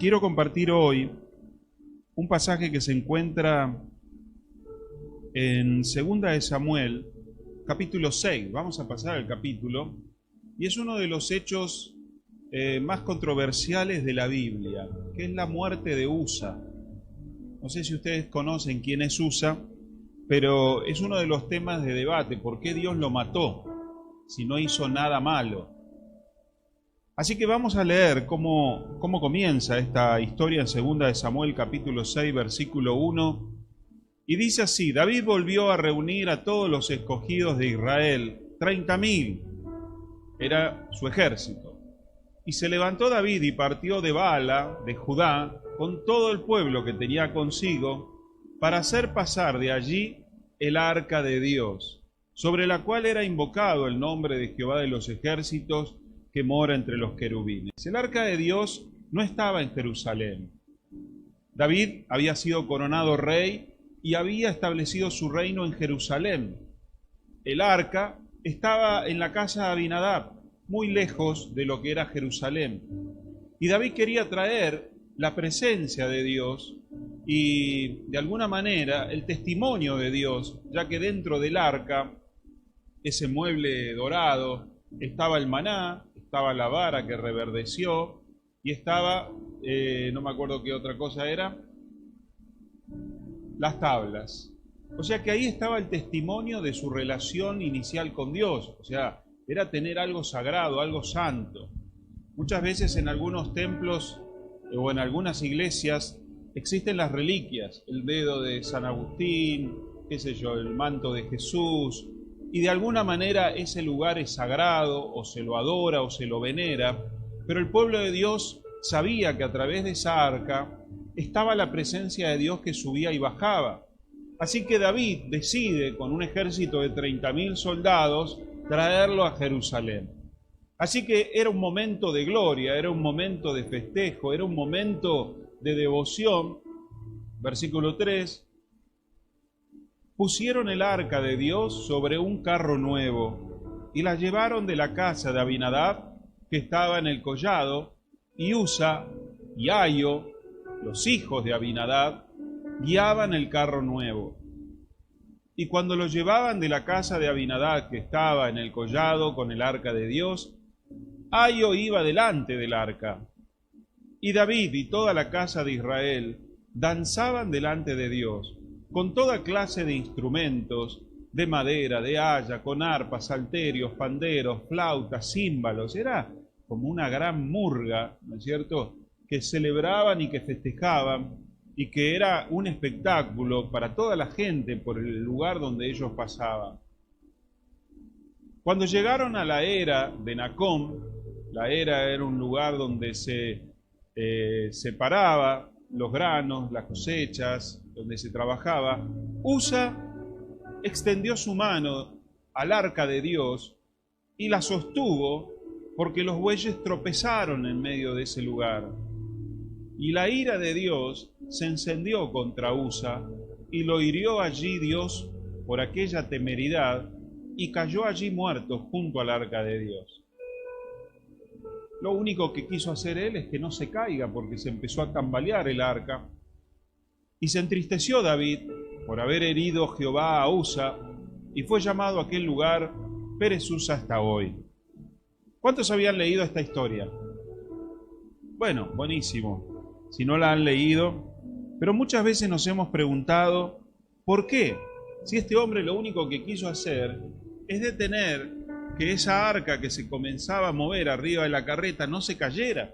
Quiero compartir hoy un pasaje que se encuentra en Segunda de Samuel, capítulo 6. Vamos a pasar al capítulo, y es uno de los hechos más controversiales de la Biblia, que es la muerte de Usa. No sé si ustedes conocen quién es Usa, pero es uno de los temas de debate. ¿Por qué Dios lo mató si no hizo nada malo? Así que vamos a leer cómo comienza esta historia en Segunda de Samuel, capítulo 6, versículo 1. Y dice así: David volvió a reunir a todos los escogidos de Israel, 30.000, era su ejército. Y se levantó David y partió de Baala, de Judá, con todo el pueblo que tenía consigo, para hacer pasar de allí el arca de Dios, sobre la cual era invocado el nombre de Jehová de los ejércitos, que mora entre los querubines. El arca de Dios no estaba en Jerusalén. David había sido coronado rey y había establecido su reino en Jerusalén. El arca estaba en la casa de Abinadab, muy lejos de lo que era Jerusalén. Y David quería traer la presencia de Dios y, de alguna manera, el testimonio de Dios, ya que dentro del arca, ese mueble dorado, estaba el maná, estaba la vara que reverdeció y estaba, no me acuerdo qué otra cosa era, las tablas. O sea que ahí estaba el testimonio de su relación inicial con Dios. O sea, era tener algo sagrado, algo santo. Muchas veces en algunos templos o en algunas iglesias existen las reliquias, el dedo de San Agustín, qué sé yo, el manto de Jesús, y de alguna manera ese lugar es sagrado, o se lo adora, o se lo venera, pero el pueblo de Dios sabía que a través de esa arca estaba la presencia de Dios que subía y bajaba. Así que David decide, con un ejército de 30.000 soldados, traerlo a Jerusalén. Así que era un momento de gloria, era un momento de festejo, era un momento de devoción. Versículo 3. Pusieron el arca de Dios sobre un carro nuevo y la llevaron de la casa de Abinadab, que estaba en el collado, y Usa y Aio, los hijos de Abinadab, guiaban el carro nuevo. Y cuando lo llevaban de la casa de Abinadab, que estaba en el collado con el arca de Dios, Aio iba delante del arca. Y David y toda la casa de Israel danzaban delante de Dios, con toda clase de instrumentos, de madera, de haya, con arpas, salterios, panderos, flautas, címbalos. Era como una gran murga, ¿no es cierto?, que celebraban y que festejaban, y que era un espectáculo para toda la gente por el lugar donde ellos pasaban. Cuando llegaron a la era de Nacón, la era era un lugar donde se separaba los granos, las cosechas, donde se trabajaba, Usa extendió su mano al arca de Dios y la sostuvo, porque los bueyes tropezaron en medio de ese lugar. Y la ira de Dios se encendió contra Usa, y lo hirió allí Dios por aquella temeridad, y cayó allí muerto junto al arca de Dios. Lo único que quiso hacer él es que no se caiga, porque se empezó a tambalear el arca. Y se entristeció David por haber herido Jehová a Usa, y fue llamado a aquel lugar Pérez Usa hasta hoy. ¿Cuántos habían leído esta historia? Bueno, buenísimo, si no la han leído, pero muchas veces nos hemos preguntado, ¿por qué? Si este hombre lo único que quiso hacer es detener que esa arca que se comenzaba a mover arriba de la carreta no se cayera.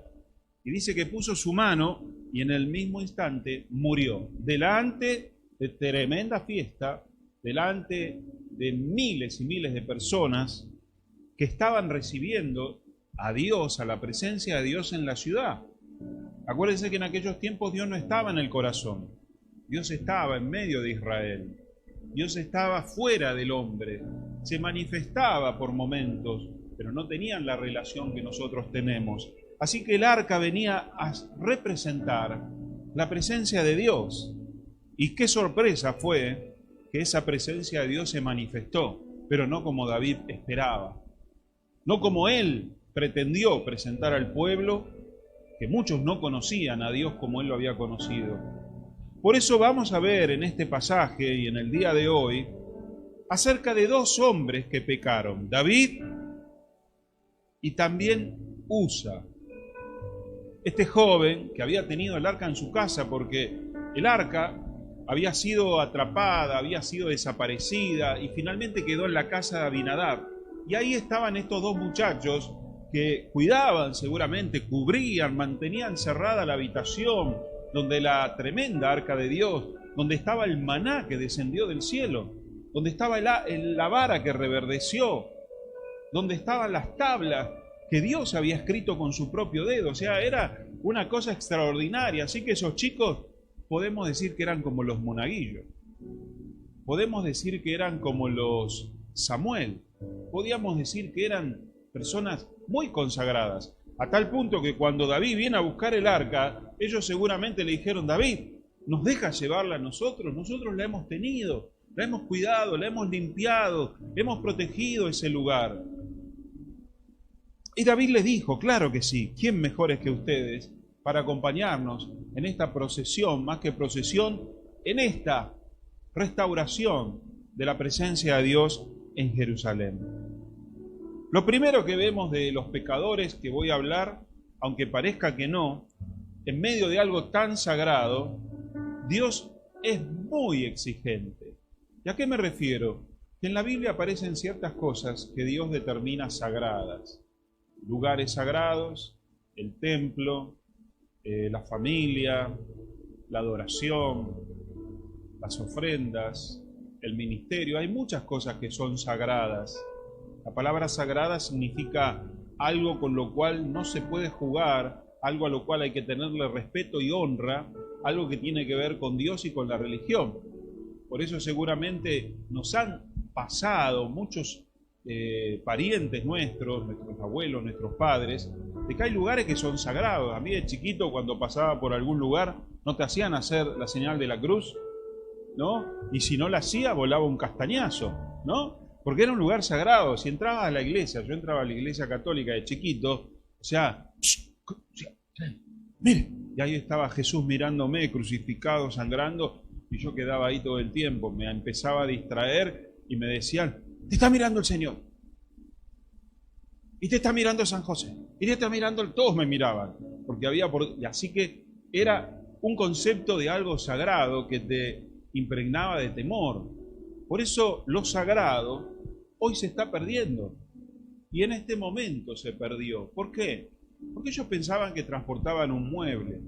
Y dice que puso su mano y en el mismo instante murió, delante de tremenda fiesta, delante de miles y miles de personas que estaban recibiendo a Dios, a la presencia de Dios en la ciudad. Acuérdense que en aquellos tiempos Dios no estaba en el corazón, Dios estaba en medio de Israel, Dios estaba fuera del hombre, se manifestaba por momentos, pero no tenían la relación que nosotros tenemos. Así que el arca venía a representar la presencia de Dios. Y qué sorpresa fue que esa presencia de Dios se manifestó, pero no como David esperaba, no como él pretendió presentar al pueblo, que muchos no conocían a Dios como Él lo había conocido. Por eso vamos a ver en este pasaje y en el día de hoy acerca de dos hombres que pecaron, David y también Usa. Este joven que había tenido el arca en su casa porque el arca había sido atrapada, había sido desaparecida y finalmente quedó en la casa de Abinadab. Y ahí estaban estos dos muchachos que cuidaban seguramente, cubrían, mantenían cerrada la habitación donde la tremenda arca de Dios, donde estaba el maná que descendió del cielo, donde estaba la vara que reverdeció, donde estaban las tablas que Dios había escrito con su propio dedo. O sea, era una cosa extraordinaria. Así que esos chicos podemos decir que eran como los monaguillos, podemos decir que eran como los Samuel, podíamos decir que eran personas muy consagradas, a tal punto que cuando David viene a buscar el arca, ellos seguramente le dijeron: David, ¿nos deja llevarla a nosotros? Nosotros la hemos tenido, la hemos cuidado, la hemos limpiado, hemos protegido ese lugar. Y David les dijo: claro que sí, ¿quién mejores que ustedes para acompañarnos en esta procesión, más que procesión, en esta restauración de la presencia de Dios en Jerusalén? Lo primero que vemos de los pecadores que voy a hablar, aunque parezca que no, en medio de algo tan sagrado, Dios es muy exigente. ¿Y a qué me refiero? Que en la Biblia aparecen ciertas cosas que Dios determina sagradas. Lugares sagrados, el templo, la familia, la adoración, las ofrendas, el ministerio. Hay muchas cosas que son sagradas. La palabra sagrada significa algo con lo cual no se puede jugar, algo a lo cual hay que tenerle respeto y honra, algo que tiene que ver con Dios y con la religión. Por eso seguramente nos han pasado muchos parientes nuestros abuelos, nuestros padres, de que hay lugares que son sagrados. A mí de chiquito, cuando pasaba por algún lugar, no te hacían hacer la señal de la cruz, ¿no? Y si no la hacía, volaba un castañazo, ¿no? Porque era un lugar sagrado. Si entrabas a la iglesia, yo entraba a la iglesia católica de chiquito, o sea, mire, y ahí estaba Jesús mirándome, crucificado, sangrando, y yo quedaba ahí todo el tiempo, me empezaba a distraer y me decían: te está mirando el Señor, y te está mirando San José, y te está mirando, todos me miraban, porque había y así que era un concepto de algo sagrado que te impregnaba de temor. Por eso lo sagrado hoy se está perdiendo, y en este momento se perdió. ¿Por qué? Porque ellos pensaban que transportaban un mueble,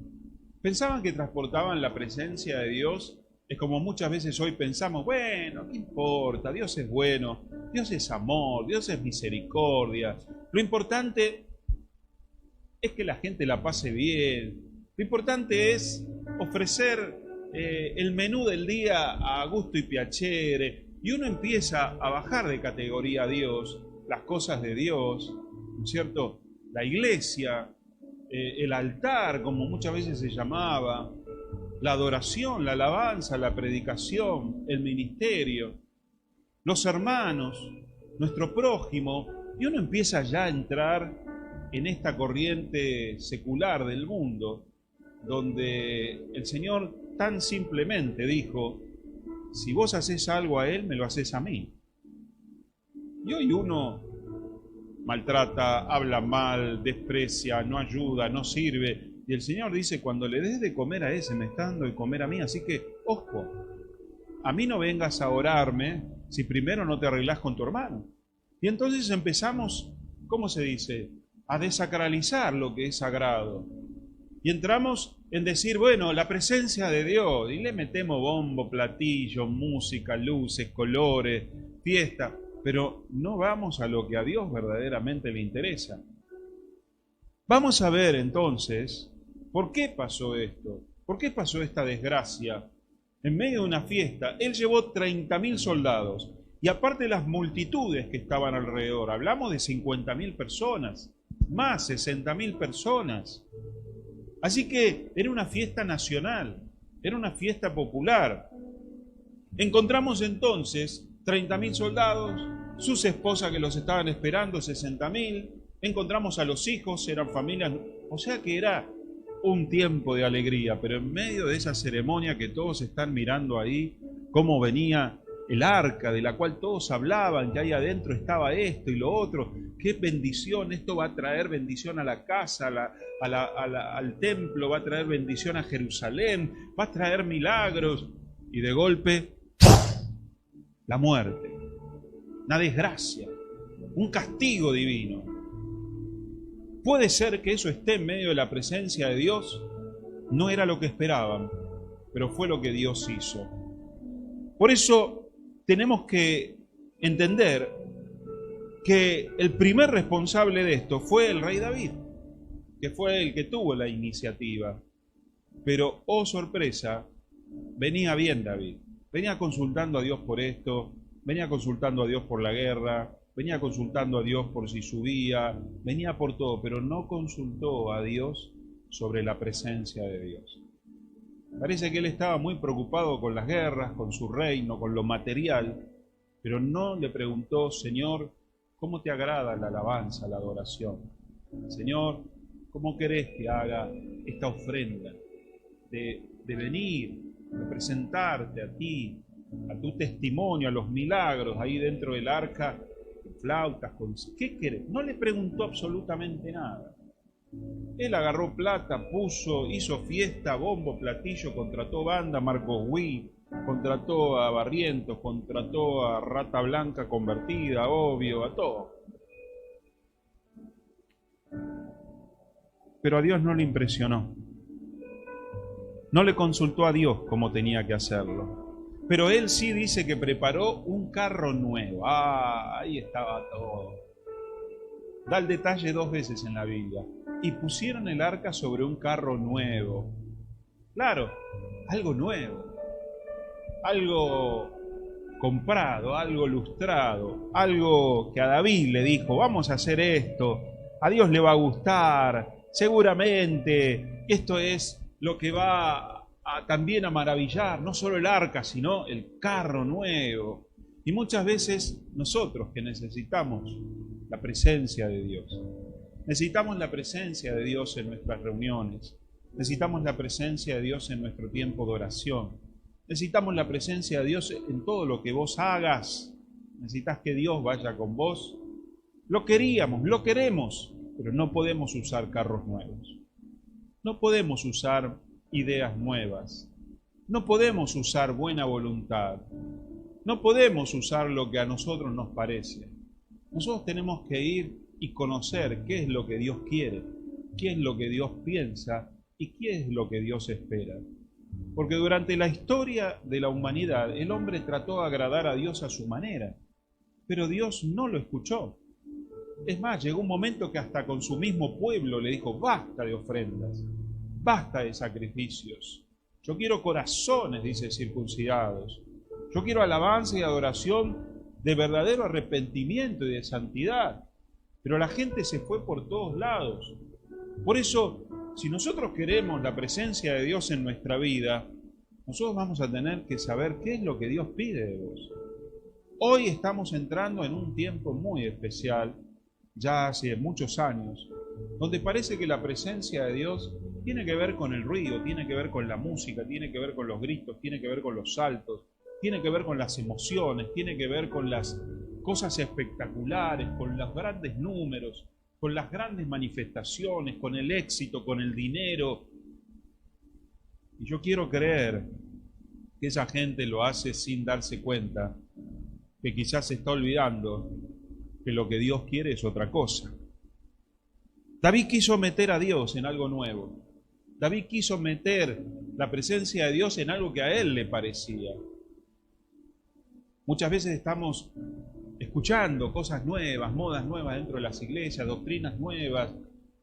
pensaban que transportaban la presencia de Dios. Es como muchas veces hoy pensamos: bueno, ¿qué importa? Dios es bueno, Dios es amor, Dios es misericordia. Lo importante es que la gente la pase bien. Lo importante es ofrecer el menú del día a gusto y piacere. Y uno empieza a bajar de categoría a Dios, las cosas de Dios, ¿no es cierto? La iglesia, el altar, como muchas veces se llamaba, la adoración, la alabanza, la predicación, el ministerio, los hermanos, nuestro prójimo, y uno empieza ya a entrar en esta corriente secular del mundo, donde el Señor tan simplemente dijo: si vos haces algo a Él, me lo haces a mí. Y hoy uno maltrata, habla mal, desprecia, no ayuda, no sirve. Y el Señor dice: cuando le des de comer a ese, me está dando de comer a mí. Así que, ojo, a mí no vengas a orarme si primero no te arreglás con tu hermano. Y entonces empezamos, ¿cómo se dice?, a desacralizar lo que es sagrado. Y entramos en decir: bueno, la presencia de Dios, y le metemos bombo, platillo, música, luces, colores, fiesta, pero no vamos a lo que a Dios verdaderamente le interesa. Vamos a ver entonces por qué pasó esto, por qué pasó esta desgracia. En medio de una fiesta, él llevó 30.000 soldados, y aparte las multitudes que estaban alrededor, hablamos de 50.000 personas, más 60.000 personas. Así que era una fiesta nacional, era una fiesta popular. Encontramos entonces 30.000 soldados, sus esposas que los estaban esperando, 60.000. Encontramos a los hijos, eran familias, o sea que era un tiempo de alegría, pero en medio de esa ceremonia que todos están mirando ahí, cómo venía el arca de la cual todos hablaban, que ahí adentro estaba esto y lo otro, qué bendición, esto va a traer bendición a la casa, al templo, va a traer bendición a Jerusalén, va a traer milagros, y de golpe, la muerte, una desgracia, un castigo divino. Puede ser que eso esté en medio de la presencia de Dios, no era lo que esperaban, pero fue lo que Dios hizo. Por eso tenemos que entender que el primer responsable de esto fue el rey David, que fue el que tuvo la iniciativa. Pero, oh sorpresa, venía bien David, venía consultando a Dios por esto, venía consultando a Dios por la guerra, venía consultando a Dios por si subía, venía por todo, pero no consultó a Dios sobre la presencia de Dios. Parece que él estaba muy preocupado con las guerras, con su reino, con lo material, pero no le preguntó: Señor, ¿cómo te agrada la alabanza, la adoración? Señor, ¿cómo querés que haga esta ofrenda de venir, de presentarte a ti, a tu testimonio, a los milagros ahí dentro del arca, con flautas, con... ¿Qué querés? No le preguntó absolutamente nada. Él agarró plata, puso, hizo fiesta, bombo, platillo, contrató banda, Marcos Witt, contrató a Barrientos, contrató a Rata Blanca convertida, obvio, a todo. Pero a Dios no le impresionó. No le consultó a Dios como tenía que hacerlo. Pero él sí dice que preparó un carro nuevo. Ahí estaba todo. Da el detalle 2 veces en la Biblia. Y pusieron el arca sobre un carro nuevo. Claro, algo nuevo. Algo comprado, algo lustrado. Algo que a David le dijo: vamos a hacer esto. A Dios le va a gustar. Seguramente esto es lo que va también a maravillar, no solo el arca, sino el carro nuevo. Y muchas veces nosotros que necesitamos la presencia de Dios, necesitamos la presencia de Dios en nuestras reuniones, necesitamos la presencia de Dios en nuestro tiempo de oración, necesitamos la presencia de Dios en todo lo que vos hagas, necesitas que Dios vaya con vos. Lo queríamos, lo queremos, pero no podemos usar carros nuevos. No podemos usar ideas nuevas. No podemos usar buena voluntad. No podemos usar lo que a nosotros nos parece. Nosotros tenemos que ir y conocer qué es lo que Dios quiere, qué es lo que Dios piensa y qué es lo que Dios espera. Porque durante la historia de la humanidad, el hombre trató de agradar a Dios a su manera, pero Dios no lo escuchó. Es más, llegó un momento que hasta con su mismo pueblo le dijo: basta de ofrendas, basta de sacrificios. Yo quiero corazones, dice, circuncidados. Yo quiero alabanza y adoración de verdadero arrepentimiento y de santidad. Pero la gente se fue por todos lados. Por eso, si nosotros queremos la presencia de Dios en nuestra vida, nosotros vamos a tener que saber qué es lo que Dios pide de vos. Hoy estamos entrando en un tiempo muy especial, ya hace muchos años, donde parece que la presencia de Dios tiene que ver con el ruido, tiene que ver con la música, tiene que ver con los gritos, tiene que ver con los saltos, tiene que ver con las emociones, tiene que ver con las cosas espectaculares, con los grandes números, con las grandes manifestaciones, con el éxito, con el dinero. Y yo quiero creer que esa gente lo hace sin darse cuenta, que quizás se está olvidando que lo que Dios quiere es otra cosa. David quiso meter a Dios en algo nuevo. David quiso meter la presencia de Dios en algo que a él le parecía. Muchas veces estamos escuchando cosas nuevas, modas nuevas dentro de las iglesias, doctrinas nuevas.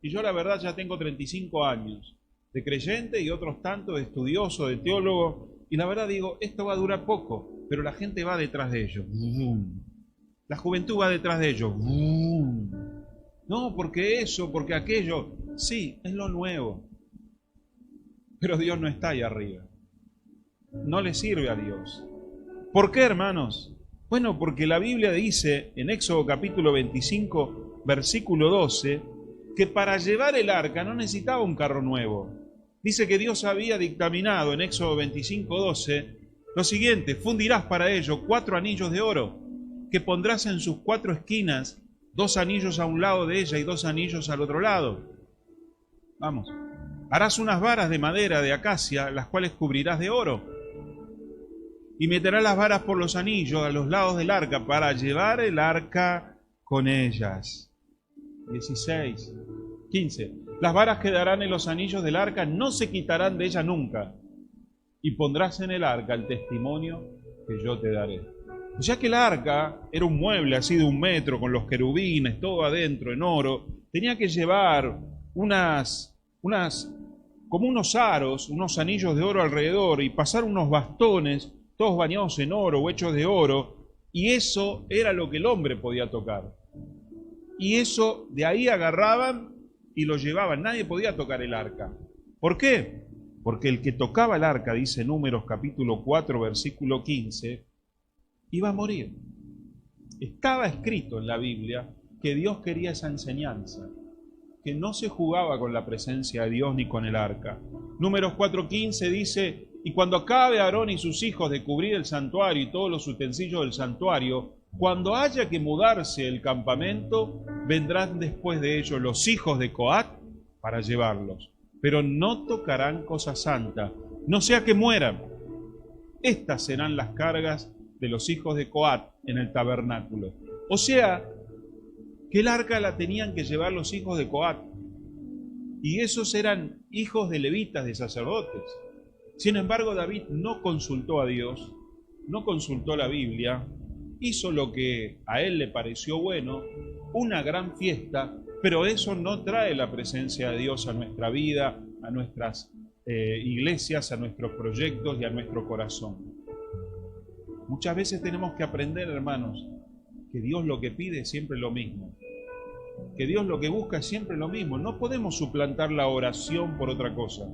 Y yo la verdad ya tengo 35 años de creyente y otros tantos de estudioso, de teólogo. Y la verdad digo, esto va a durar poco, pero la gente va detrás de ellos. La juventud va detrás de ellos. No, porque eso, porque aquello. Sí, es lo nuevo. Pero Dios no está ahí arriba. No le sirve a Dios. ¿Por qué, hermanos? Bueno, porque la Biblia dice en Éxodo capítulo 25, versículo 12, que para llevar el arca no necesitaba un carro nuevo. Dice que Dios había dictaminado en Éxodo 25:12 lo siguiente: fundirás para ello 4 anillos de oro, que pondrás en sus 4 esquinas, 2 anillos a un lado de ella y 2 anillos al otro lado. Vamos. Harás unas varas de madera de acacia, las cuales cubrirás de oro. Y meterás las varas por los anillos a los lados del arca para llevar el arca con ellas. 15. Las varas quedarán en los anillos del arca, no se quitarán de ella nunca. Y pondrás en el arca el testimonio que yo te daré. Ya que el arca era un mueble así de 1 metro, con los querubines, todo adentro en oro, tenía que llevar como unos aros, unos anillos de oro alrededor y pasar unos bastones, todos bañados en oro o hechos de oro, y eso era lo que el hombre podía tocar. Y eso, de ahí agarraban y lo llevaban. Nadie podía tocar el arca. ¿Por qué? Porque el que tocaba el arca, dice Números capítulo 4, versículo 15, iba a morir. Estaba escrito en la Biblia que Dios quería esa enseñanza, que no se jugaba con la presencia de Dios ni con el arca. Números 4:15 dice: y cuando acabe Aarón y sus hijos de cubrir el santuario y todos los utensilios del santuario, cuando haya que mudarse el campamento, vendrán después de ellos los hijos de Coat para llevarlos, pero no tocarán cosa santa, no sea que mueran. Estas serán las cargas de los hijos de Coat en el tabernáculo. O sea, que el arca la tenían que llevar los hijos de Coat, y esos eran hijos de levitas, de sacerdotes. Sin embargo, David no consultó a Dios, no consultó la Biblia, hizo lo que a él le pareció bueno, una gran fiesta, pero eso no trae la presencia de Dios a nuestra vida, a nuestras iglesias, a nuestros proyectos y a nuestro corazón. Muchas veces tenemos que aprender, hermanos, que Dios lo que pide es siempre lo mismo, que Dios lo que busca es siempre lo mismo. No podemos suplantar la oración por otra cosa,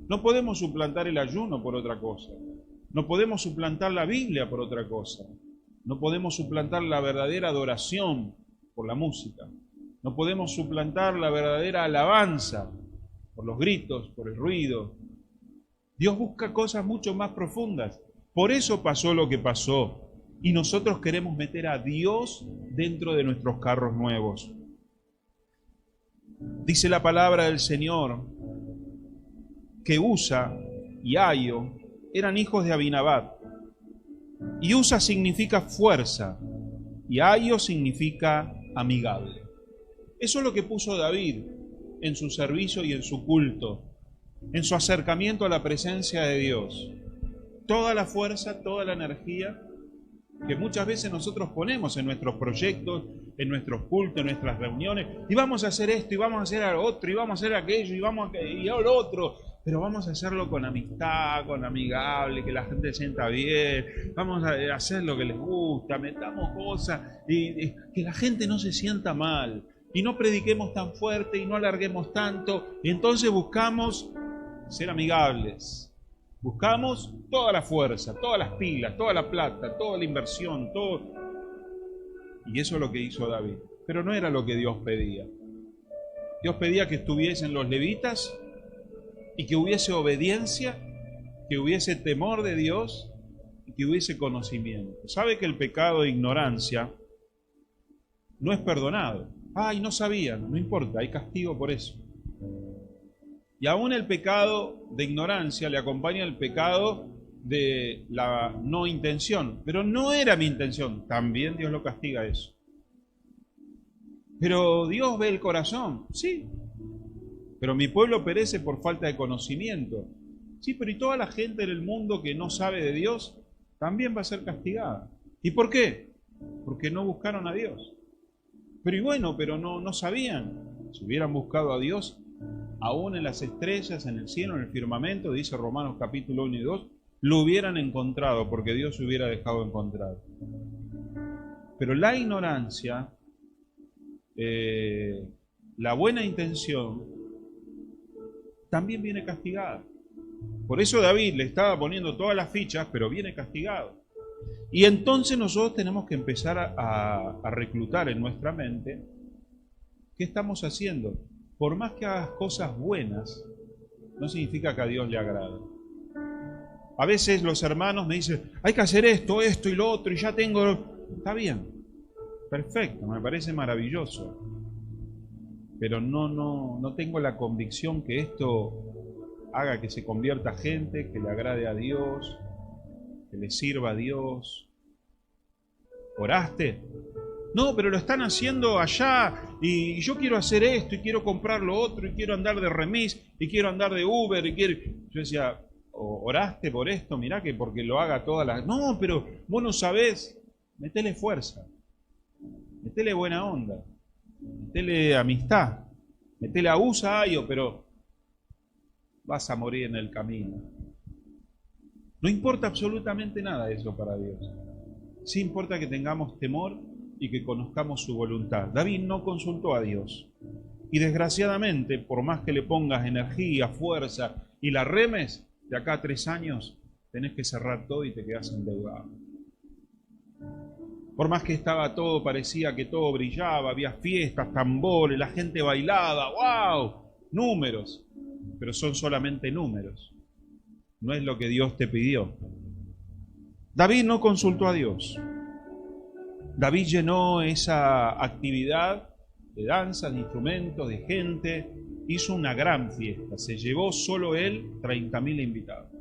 no podemos suplantar el ayuno por otra cosa, no podemos suplantar la Biblia por otra cosa, no podemos suplantar la verdadera adoración por la música, no podemos suplantar la verdadera alabanza por los gritos, por el ruido. Dios busca cosas mucho más profundas. Por eso pasó lo que pasó, y nosotros queremos meter a Dios dentro de nuestros carros nuevos. Dice la palabra del Señor que Usa y Ahio eran hijos de Abinadab, y Usa significa fuerza y Ahio significa amigable. Eso es lo que puso David en su servicio y en su culto, en su acercamiento a la presencia de Dios. Toda la fuerza, toda la energía que muchas veces nosotros ponemos en nuestros proyectos, en nuestros cultos, en nuestras reuniones, y vamos a hacer esto, y vamos a hacer lo otro, y vamos a hacer aquello, y a lo otro, pero vamos a hacerlo con amistad, con amigable, que la gente se sienta bien, vamos a hacer lo que les gusta, metamos cosas, y que la gente no se sienta mal, y no prediquemos tan fuerte, y no alarguemos tanto, y entonces buscamos ser amigables. Buscamos toda la fuerza, todas las pilas, toda la plata, toda la inversión, todo. Y eso es lo que hizo David. Pero no era lo que Dios pedía. Dios pedía que estuviesen los levitas y que hubiese obediencia, que hubiese temor de Dios y que hubiese conocimiento. ¿Sabe que el pecado de ignorancia no es perdonado? Ay, no sabían, no importa, hay castigo por eso. Y aún el pecado de ignorancia le acompaña el pecado de la no intención. Pero no era mi intención. También Dios lo castiga eso. Pero Dios ve el corazón. Sí. Pero mi pueblo perece por falta de conocimiento. Sí, pero y toda la gente en el mundo que no sabe de Dios también va a ser castigada. ¿Y por qué? Porque no buscaron a Dios. Pero y bueno, pero no sabían. Si hubieran buscado a Dios, aún en las estrellas, en el cielo, en el firmamento, dice Romanos capítulo 1 y 2, lo hubieran encontrado porque Dios se hubiera dejado encontrar. Pero la ignorancia, la buena intención, también viene castigada. Por eso David le estaba poniendo todas las fichas, pero viene castigado. Y entonces nosotros tenemos que empezar a reclutar en nuestra mente qué estamos haciendo. Por más que hagas cosas buenas, no significa que a Dios le agrada. A veces los hermanos me dicen, hay que hacer esto, esto y lo otro, y ya tengo... Está bien, perfecto, me parece maravilloso. Pero no tengo la convicción que esto haga que se convierta gente, que le agrade a Dios, que le sirva a Dios. ¿Oraste? No, pero lo están haciendo allá y yo quiero hacer esto y quiero comprar lo otro y quiero andar de remis y quiero andar de Uber y quiero... Yo decía, ¿oraste por esto? Mirá que porque lo haga toda la... No, pero vos no sabés. Metele fuerza, metele buena onda, metele amistad, metele abusayo, pero vas a morir en el camino. No importa absolutamente nada eso para Dios. Sí importa que tengamos temor y que conozcamos su voluntad. David no consultó a Dios. Y desgraciadamente, por más que le pongas energía, fuerza y la remes, de acá a 3 años tenés que cerrar todo y te quedás endeudado. Por más que estaba todo, parecía que todo brillaba, había fiestas, tambores, la gente bailaba, ¡wow! Números. Pero son solamente números. No es lo que Dios te pidió. David no consultó a Dios. David llenó esa actividad de danzas, de instrumentos, de gente. Hizo una gran fiesta. Se llevó solo él 30.000 invitados.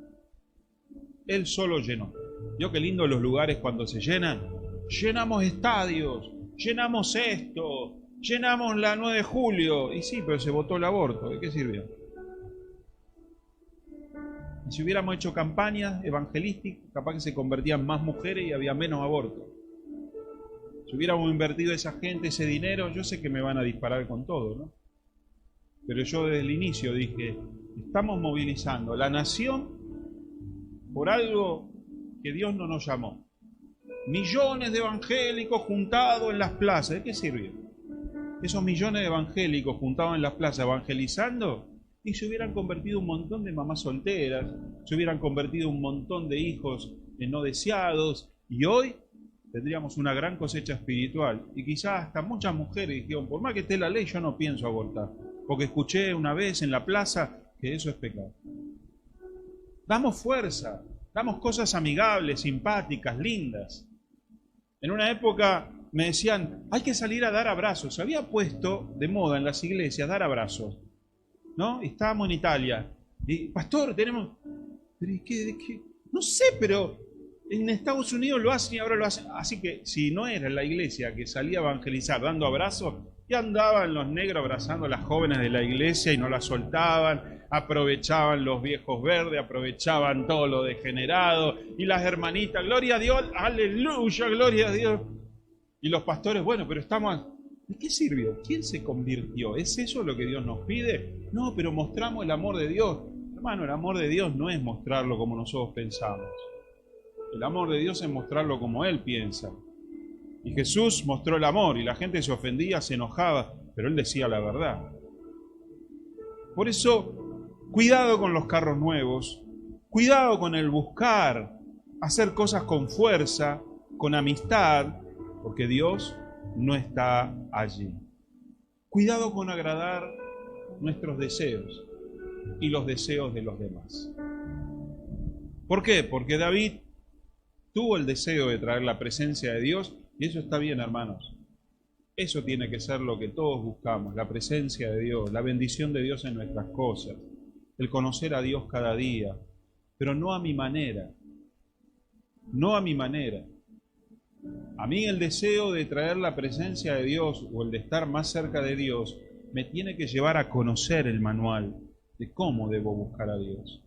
Él solo llenó. ¿Vio qué lindo los lugares cuando se llenan? Llenamos estadios, llenamos esto, llenamos la 9 de julio. Y sí, pero se votó el aborto. ¿De qué sirvió? Y si hubiéramos hecho campañas evangelísticas, capaz que se convertían más mujeres y había menos abortos. Si hubiéramos invertido esa gente, ese dinero, yo sé que me van a disparar con todo, ¿no? Pero yo desde el inicio dije, estamos movilizando la nación por algo que Dios no nos llamó. Millones de evangélicos juntados en las plazas. ¿De qué sirvió? Esos millones de evangélicos juntados en las plazas evangelizando, y se hubieran convertido un montón de mamás solteras, se hubieran convertido un montón de hijos no deseados, y hoy tendríamos una gran cosecha espiritual. Y quizás hasta muchas mujeres dijeron, por más que esté la ley, yo no pienso abortar, porque escuché una vez en la plaza que eso es pecado. Damos fuerza, damos cosas amigables, simpáticas, lindas. En una época me decían, hay que salir a dar abrazos. Se había puesto de moda en las iglesias dar abrazos, ¿no? Estábamos en Italia. Y, pastor, tenemos... ¿Pero qué? No sé, pero en Estados Unidos lo hacen y ahora lo hacen. Así que si no era la iglesia que salía a evangelizar dando abrazos, ya andaban los negros abrazando a las jóvenes de la iglesia y no las soltaban. Aprovechaban los viejos verdes, aprovechaban todo lo degenerado, y las hermanitas, gloria a Dios, aleluya, gloria a Dios. Y los pastores, bueno, pero estamos... ¿De qué sirvió? ¿Quién se convirtió? ¿Es eso lo que Dios nos pide? No, pero mostramos el amor de Dios. Hermano, el amor de Dios no es mostrarlo como nosotros pensamos. El amor de Dios es mostrarlo como Él piensa. Y Jesús mostró el amor, y la gente se ofendía, se enojaba, pero Él decía la verdad. Por eso... cuidado con los carros nuevos, cuidado con el buscar, hacer cosas con fuerza, con amistad, porque Dios no está allí. Cuidado con agradar nuestros deseos y los deseos de los demás. ¿Por qué? Porque David tuvo el deseo de traer la presencia de Dios, y eso está bien, hermanos. Eso tiene que ser lo que todos buscamos, la presencia de Dios, la bendición de Dios en nuestras cosas. El conocer a Dios cada día, pero no a mi manera, no a mi manera. A mí el deseo de traer la presencia de Dios o el de estar más cerca de Dios me tiene que llevar a conocer el manual de cómo debo buscar a Dios.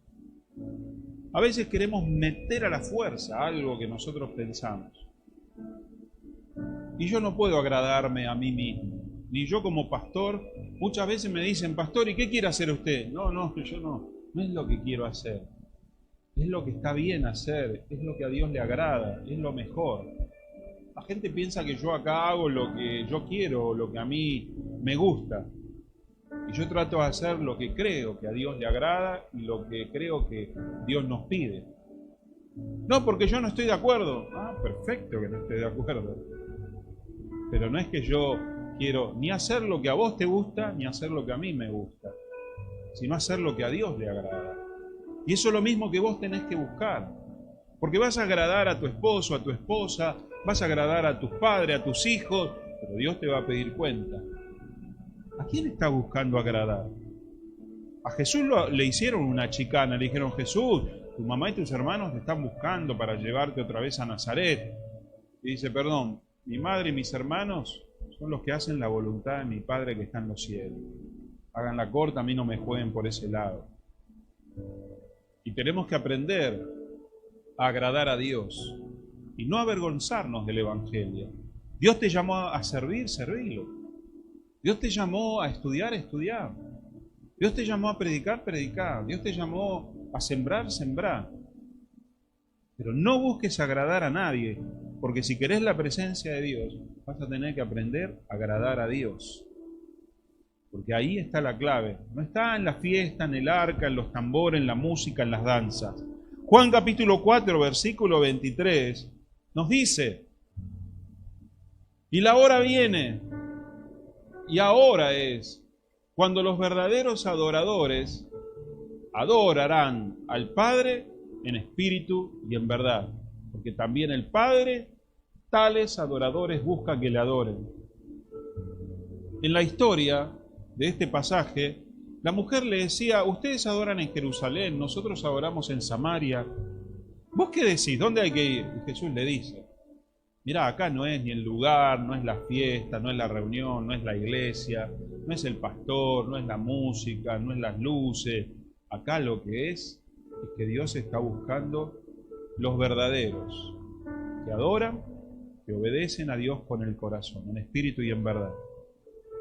A veces queremos meter a la fuerza algo que nosotros pensamos. Y yo no puedo agradarme a mí mismo. Ni yo como pastor, muchas veces me dicen, pastor, ¿y qué quiere hacer usted? No, yo no es lo que quiero hacer. Es lo que está bien hacer, es lo que a Dios le agrada, es lo mejor. La gente piensa que yo acá hago lo que yo quiero, lo que a mí me gusta. Y yo trato de hacer lo que creo que a Dios le agrada y lo que creo que Dios nos pide. No, porque yo no estoy de acuerdo. Ah, perfecto que no esté de acuerdo. Pero no es que yo quiero ni hacer lo que a vos te gusta, ni hacer lo que a mí me gusta. sino hacer lo que a Dios le agrada. Y eso es lo mismo que vos tenés que buscar. Porque vas a agradar a tu esposo, a tu esposa, vas a agradar a tus padres, a tus hijos, pero Dios te va a pedir cuenta. ¿A quién está buscando agradar? A Jesús le hicieron una chicana, le dijeron: Jesús, tu mamá y tus hermanos te están buscando para llevarte otra vez a Nazaret. Y dice: perdón, mi madre y mis hermanos son los que hacen la voluntad de mi Padre que está en los cielos. Hagan la corta, a mí no me jueguen por ese lado. Y tenemos que aprender a agradar a Dios y no avergonzarnos del Evangelio. Dios te llamó a servir, servirlo. Dios te llamó a estudiar, estudiar. Dios te llamó a predicar, predicar. Dios te llamó a sembrar, sembrar. Pero no busques agradar a nadie, porque si querés la presencia de Dios, vas a tener que aprender a agradar a Dios. Porque ahí está la clave. No está en la fiesta, en el arca, en los tambores, en la música, en las danzas. Juan capítulo 4, versículo 23, nos dice: y la hora viene, y ahora es, cuando los verdaderos adoradores adorarán al Padre en espíritu y en verdad. Porque también el Padre tales adoradores busca que le adoren. En la historia de este pasaje, la mujer le decía: ustedes adoran en Jerusalén, nosotros adoramos en Samaria. ¿Vos qué decís? ¿Dónde hay que ir? Y Jesús le dice: mirá, acá no es ni el lugar, no es la fiesta, no es la reunión, no es la iglesia, no es el pastor, no es la música, no es las luces. Acá lo que es que Dios está buscando los verdaderos, que adoran, que obedecen a Dios con el corazón, en espíritu y en verdad.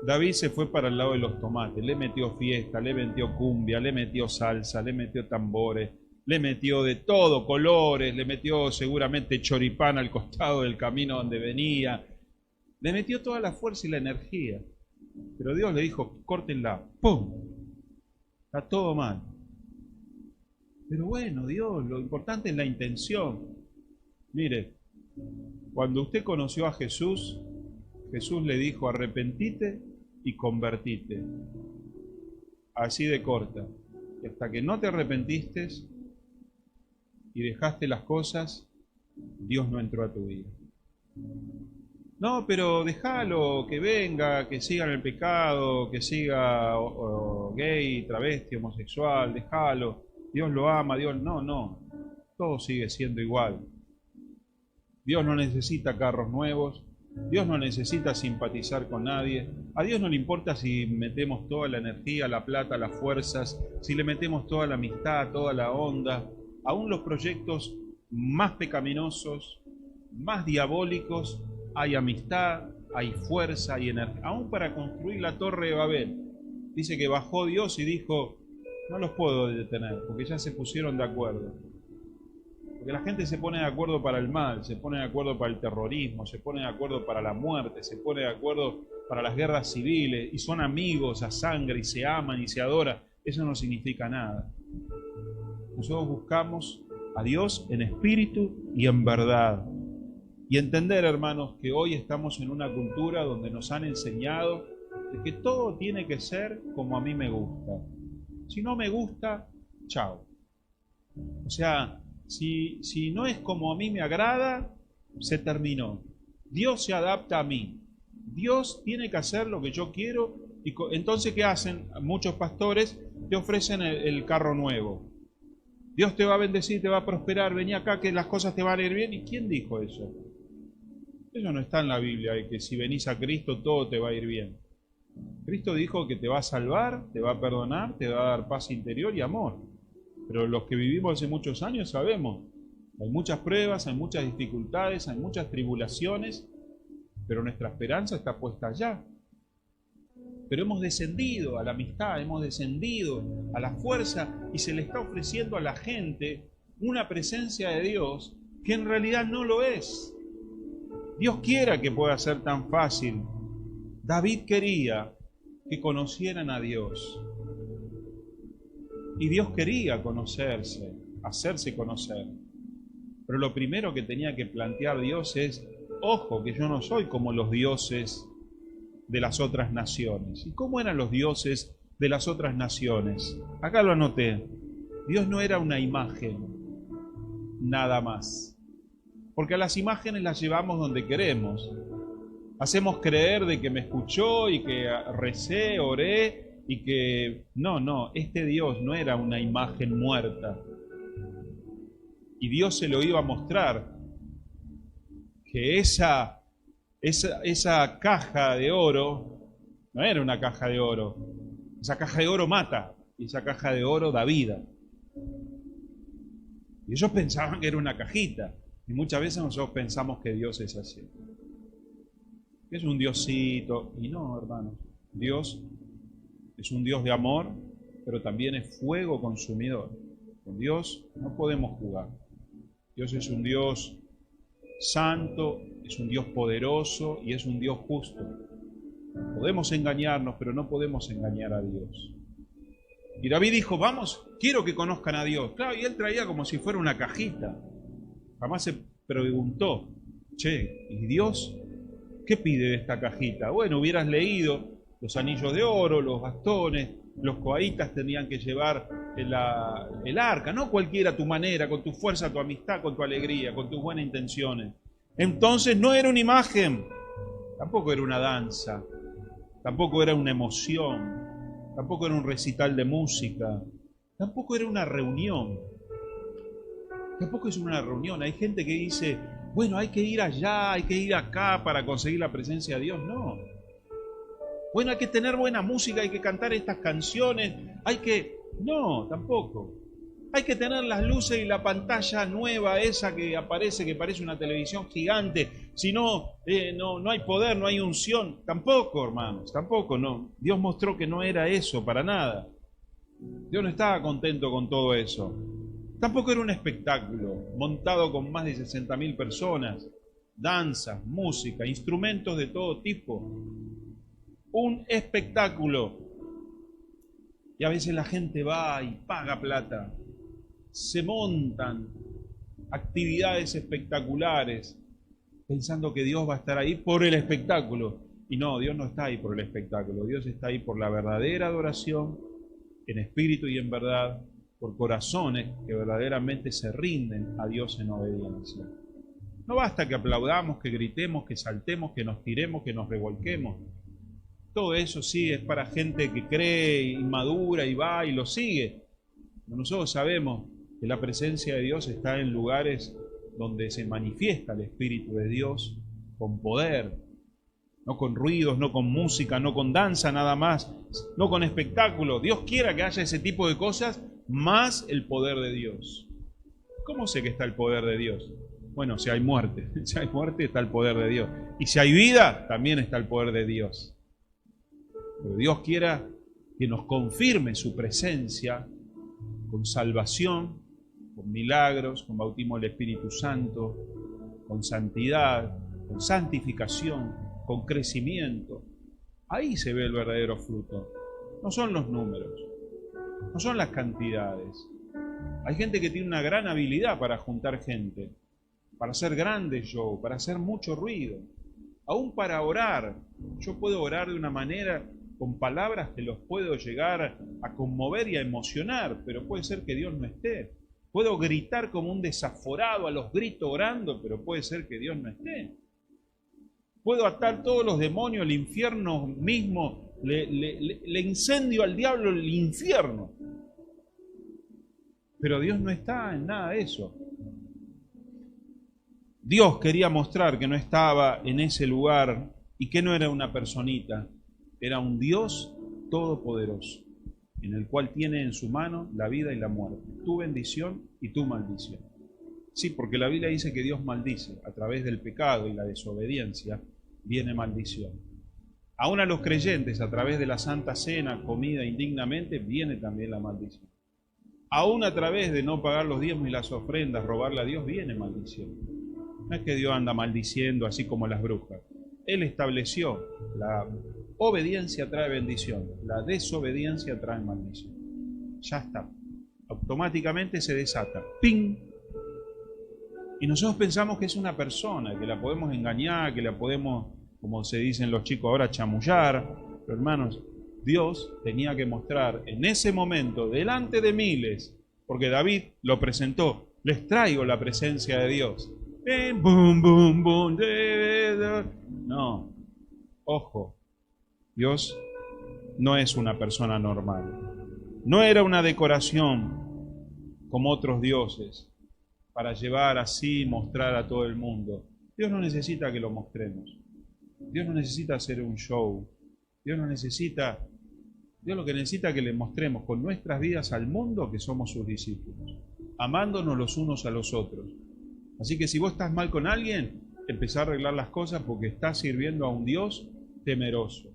David se fue para el lado de los tomates, le metió fiesta, le metió cumbia, le metió salsa, le metió tambores, le metió de todo, colores, le metió seguramente choripán al costado del camino donde venía, le metió toda la fuerza y la energía. Pero Dios le dijo: córtenla, ¡pum! Está todo mal. Pero bueno, Dios, lo importante es la intención. Mire, cuando usted conoció a Jesús, Jesús le dijo: arrepentite y convertite. Así de corta. Y hasta que no te arrepentiste y dejaste las cosas, Dios no entró a tu vida. No, pero déjalo, que venga, que siga en el pecado, que siga gay, travesti, homosexual, déjalo. Dios lo ama, Dios... No, todo sigue siendo igual. Dios no necesita carros nuevos, Dios no necesita simpatizar con nadie, a Dios no le importa si metemos toda la energía, la plata, las fuerzas, si le metemos toda la amistad, toda la onda, aún los proyectos más pecaminosos, más diabólicos, hay amistad, hay fuerza, hay energía, aún para construir la torre de Babel. Dice que bajó Dios y dijo: no los puedo detener, porque ya se pusieron de acuerdo. Porque la gente se pone de acuerdo para el mal, se pone de acuerdo para el terrorismo, se pone de acuerdo para la muerte, se pone de acuerdo para las guerras civiles, y son amigos a sangre, y se aman y se adoran. Eso no significa nada. Nosotros buscamos a Dios en espíritu y en verdad. Y entender, hermanos, que hoy estamos en una cultura donde nos han enseñado de que todo tiene que ser como a mí me gusta. Si no me gusta, chao. O sea, si no es como a mí me agrada, se terminó. Dios se adapta a mí. Dios tiene que hacer lo que yo quiero. Y entonces, ¿qué hacen? Muchos pastores te ofrecen el carro nuevo. Dios te va a bendecir, te va a prosperar, vení acá que las cosas te van a ir bien. ¿Y quién dijo eso? Eso no está en la Biblia, de que si venís a Cristo todo te va a ir bien. Cristo dijo que te va a salvar, te va a perdonar, te va a dar paz interior y amor. Pero los que vivimos hace muchos años sabemos, hay muchas pruebas, hay muchas dificultades, hay muchas tribulaciones, pero nuestra esperanza está puesta allá. Pero hemos descendido a la amistad, hemos descendido a la fuerza y se le está ofreciendo a la gente una presencia de Dios que en realidad no lo es. Dios quiera que pueda ser tan fácil. David quería que conocieran a Dios. Y Dios quería conocerse, hacerse conocer. Pero lo primero que tenía que plantear Dios es: ojo, que yo no soy como los dioses de las otras naciones. ¿Y cómo eran los dioses de las otras naciones. Acá lo anoté. Dios no era una imagen, nada más. Porque a las imágenes las llevamos donde queremos. Hacemos creer de que me escuchó y que recé, oré y que... No, este Dios no era una imagen muerta. Y Dios se lo iba a mostrar. Que esa caja de oro no era una caja de oro. Esa caja de oro mata y esa caja de oro da vida. Y ellos pensaban que era una cajita. Y muchas veces nosotros pensamos que Dios es así. Que es un diosito. Y no, hermanos. Dios es un Dios de amor, pero también es fuego consumidor. Con Dios no podemos jugar. Dios es un Dios santo, es un Dios poderoso y es un Dios justo. Podemos engañarnos, pero no podemos engañar a Dios. Y David dijo, vamos, quiero que conozcan a Dios. Claro, y él traía como si fuera una cajita. Jamás se preguntó, che, ¿y Dios qué pide de esta cajita? Bueno, hubieras leído los anillos de oro, los bastones, los coaitas tenían que llevar el arca, no cualquiera a tu manera, con tu fuerza, tu amistad, con tu alegría, con tus buenas intenciones. Entonces no era una imagen, tampoco era una danza, tampoco era una emoción, tampoco era un recital de música, tampoco era una reunión. Tampoco es una reunión. Hay gente que dice, bueno, hay que ir allá, hay que ir acá para conseguir la presencia de Dios. No. Bueno, hay que tener buena música, hay que cantar estas canciones, hay que... No, tampoco. Hay que tener las luces y la pantalla nueva, esa que aparece, que parece una televisión gigante. Si no, no hay poder, no hay unción. Tampoco, hermanos, tampoco, no. Dios mostró que no era eso, para nada. Dios no estaba contento con todo eso. Tampoco era un espectáculo montado con más de 60.000 personas, danzas, música, instrumentos de todo tipo. Un espectáculo. Y a veces la gente va y paga plata. Se montan actividades espectaculares pensando que Dios va a estar ahí por el espectáculo. Y no, Dios no está ahí por el espectáculo. Dios está ahí por la verdadera adoración, en espíritu y en verdad, por corazones que verdaderamente se rinden a Dios en obediencia. No basta que aplaudamos, que gritemos, que saltemos, que nos tiremos, que nos revolquemos. Todo eso sí es para gente que cree, inmadura y va y lo sigue. Pero nosotros sabemos que la presencia de Dios está en lugares donde se manifiesta el Espíritu de Dios con poder, no con ruidos, no con música, no con danza nada más, no con espectáculo. Dios quiera que haya ese tipo de cosas, más el poder de Dios. ¿Cómo sé que está el poder de Dios? Bueno, si hay muerte está el poder de Dios. Y si hay vida, también está el poder de Dios. Pero Dios quiera que nos confirme su presencia con salvación, con milagros, con bautismo del Espíritu Santo, con santidad, con santificación, con crecimiento. Ahí se ve el verdadero fruto. No son los números, no son las cantidades. Hay gente que tiene una gran habilidad para juntar gente, para hacer grandes shows, para hacer mucho ruido. Aún para orar. Yo puedo orar de una manera con palabras que los puedo llegar a conmover y a emocionar, pero puede ser que Dios no esté. Puedo gritar como un desaforado a los gritos orando, pero puede ser que Dios no esté. Puedo atar todos los demonios, el infierno mismo, le incendio al diablo el infierno. Pero Dios no está en nada de eso. Dios quería mostrar que no estaba en ese lugar y que no era una personita, era un Dios todopoderoso, en el cual tiene en su mano la vida y la muerte, tu bendición y tu maldición. Sí, porque la Biblia dice que Dios maldice, a través del pecado y la desobediencia viene maldición. Aún a los creyentes, a través de la Santa Cena, comida indignamente, viene también la maldición. Aún a través de no pagar los diezmos y las ofrendas, robarle a Dios, viene maldición. No es que Dios anda maldiciendo así como las brujas. Él estableció, la obediencia trae bendición, la desobediencia trae maldición. Ya está. Automáticamente se desata. ¡Ping! Y nosotros pensamos que es una persona, que la podemos engañar, que la podemos, como se dicen los chicos ahora, chamullar. Pero hermanos, Dios tenía que mostrar en ese momento, delante de miles, porque David lo presentó, les traigo la presencia de Dios. Boom, boom, boom. No, ojo, Dios no es una persona normal. No era una decoración como otros dioses para llevar así y mostrar a todo el mundo. Dios no necesita que lo mostremos. Dios no necesita hacer un show. Dios lo que necesita es que le mostremos con nuestras vidas al mundo que somos sus discípulos, amándonos los unos a los otros. Así que si vos estás mal con alguien, empezá a arreglar las cosas porque estás sirviendo a un Dios temeroso,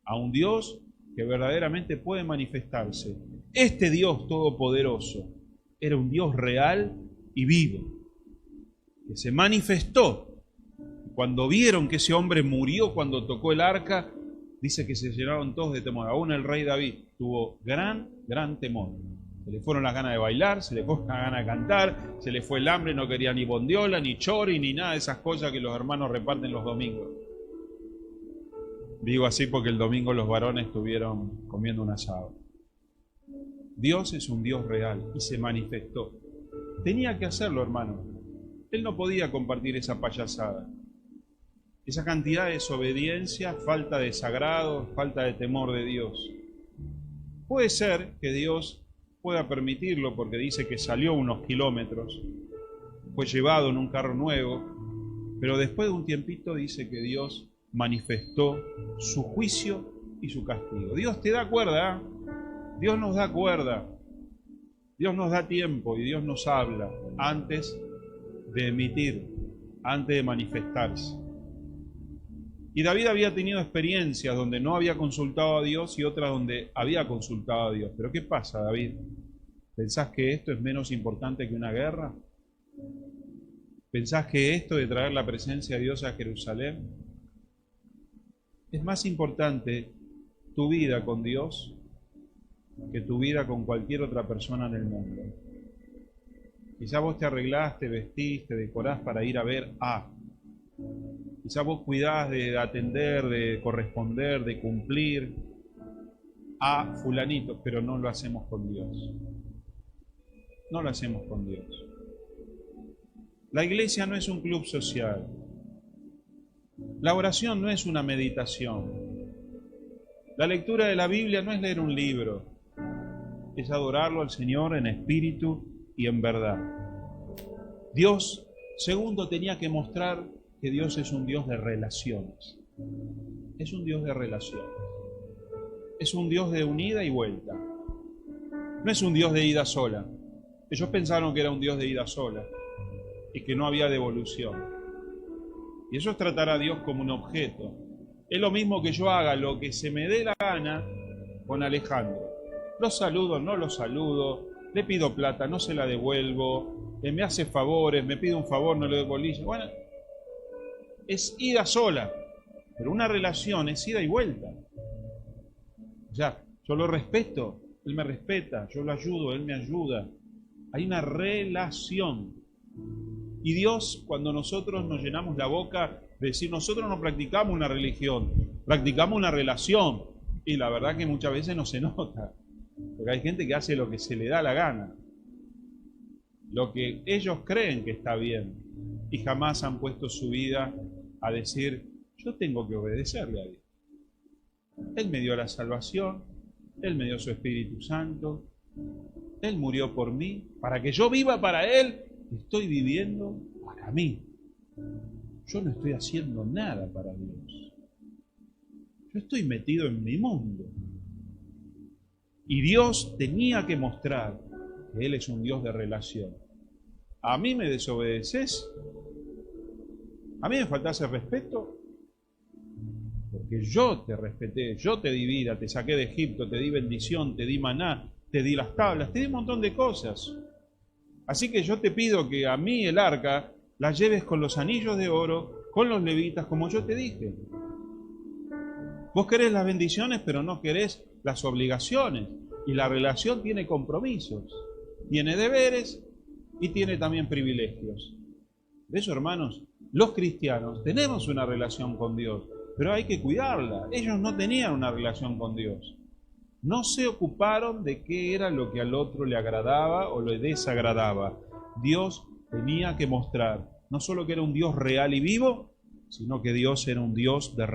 a un Dios que verdaderamente puede manifestarse. Este Dios todopoderoso era un Dios real y vivo, que se manifestó. Cuando vieron que ese hombre murió cuando tocó el arca, dice que se llenaron todos de temor. Aún el rey David tuvo gran temor. Se le fueron las ganas de bailar, se le fue la gana de cantar, se le fue el hambre, no quería ni bondiola, ni chori, ni nada de esas cosas que los hermanos reparten los domingos. Digo así porque el domingo los varones estuvieron comiendo un asado. Dios es un Dios real y se manifestó. Tenía que hacerlo, hermano. Él no podía compartir esa payasada. Esa cantidad de desobediencia, falta de sagrado, falta de temor de Dios. Puede ser que Dios pueda permitirlo porque dice que salió unos kilómetros, fue llevado en un carro nuevo, pero después de un tiempito dice que Dios manifestó su juicio y su castigo. Dios te da cuerda, ¿eh? Dios nos da cuerda, Dios nos da tiempo y Dios nos habla antes de emitir, antes de manifestarse. Y David había tenido experiencias donde no había consultado a Dios y otras donde había consultado a Dios. Pero ¿qué pasa, David? ¿Pensás que esto es menos importante que una guerra? ¿Pensás que esto de traer la presencia de Dios a Jerusalén es más importante tu vida con Dios que tu vida con cualquier otra persona en el mundo? Quizá vos te arreglás, te vestís, te decorás para ir a ver a... Quizá vos cuidás de atender, de corresponder, de cumplir a fulanito, pero no lo hacemos con Dios. No lo hacemos con Dios. La iglesia no es un club social. La oración no es una meditación. La lectura de la Biblia no es leer un libro. Es adorarlo al Señor en espíritu y en verdad. Dios, segundo, tenía que mostrar que Dios es un Dios de relaciones. Es un Dios de relaciones. Es un Dios de unida y vuelta. No es un Dios de ida sola. Ellos pensaron que era un Dios de ida sola y que no había devolución. Y eso es tratar a Dios como un objeto. Es lo mismo que yo haga lo que se me dé la gana con Alejandro. Lo saludo, no lo saludo, le pido plata, no se la devuelvo, me hace favores, me pide un favor, no le doy bolilla. Bueno, es ida sola, pero una relación es ida y vuelta. Ya, yo lo respeto, él me respeta, yo lo ayudo, él me ayuda. Hay una relación. Y Dios, cuando nosotros nos llenamos la boca de decir, nosotros no practicamos una religión, practicamos una relación. Y la verdad que muchas veces no se nota, porque hay gente que hace lo que se le da la gana, lo que ellos creen que está bien, y jamás han puesto su vida a decir, yo tengo que obedecerle a Dios. Él me dio la salvación, Él me dio su Espíritu Santo, Él murió por mí, para que yo viva para Él, estoy viviendo para mí. Yo no estoy haciendo nada para Dios. Yo estoy metido en mi mundo. Y Dios tenía que mostrar que Él es un Dios de relación. ¿A mí me desobedeces? ¿A mí me faltás el respeto? Porque yo te respeté, yo te di vida, te saqué de Egipto, te di bendición, te di maná, te di las tablas, te di un montón de cosas. Así que yo te pido que a mí el arca la lleves con los anillos de oro, con los levitas, como yo te dije. Vos querés las bendiciones, pero no querés las obligaciones. Y la relación tiene compromisos, tiene deberes y tiene también privilegios. De eso, hermanos, los cristianos tenemos una relación con Dios, pero hay que cuidarla. Ellos no tenían una relación con Dios. No se ocuparon de qué era lo que al otro le agradaba o le desagradaba. Dios tenía que mostrar no solo que era un Dios real y vivo, sino que Dios era un Dios de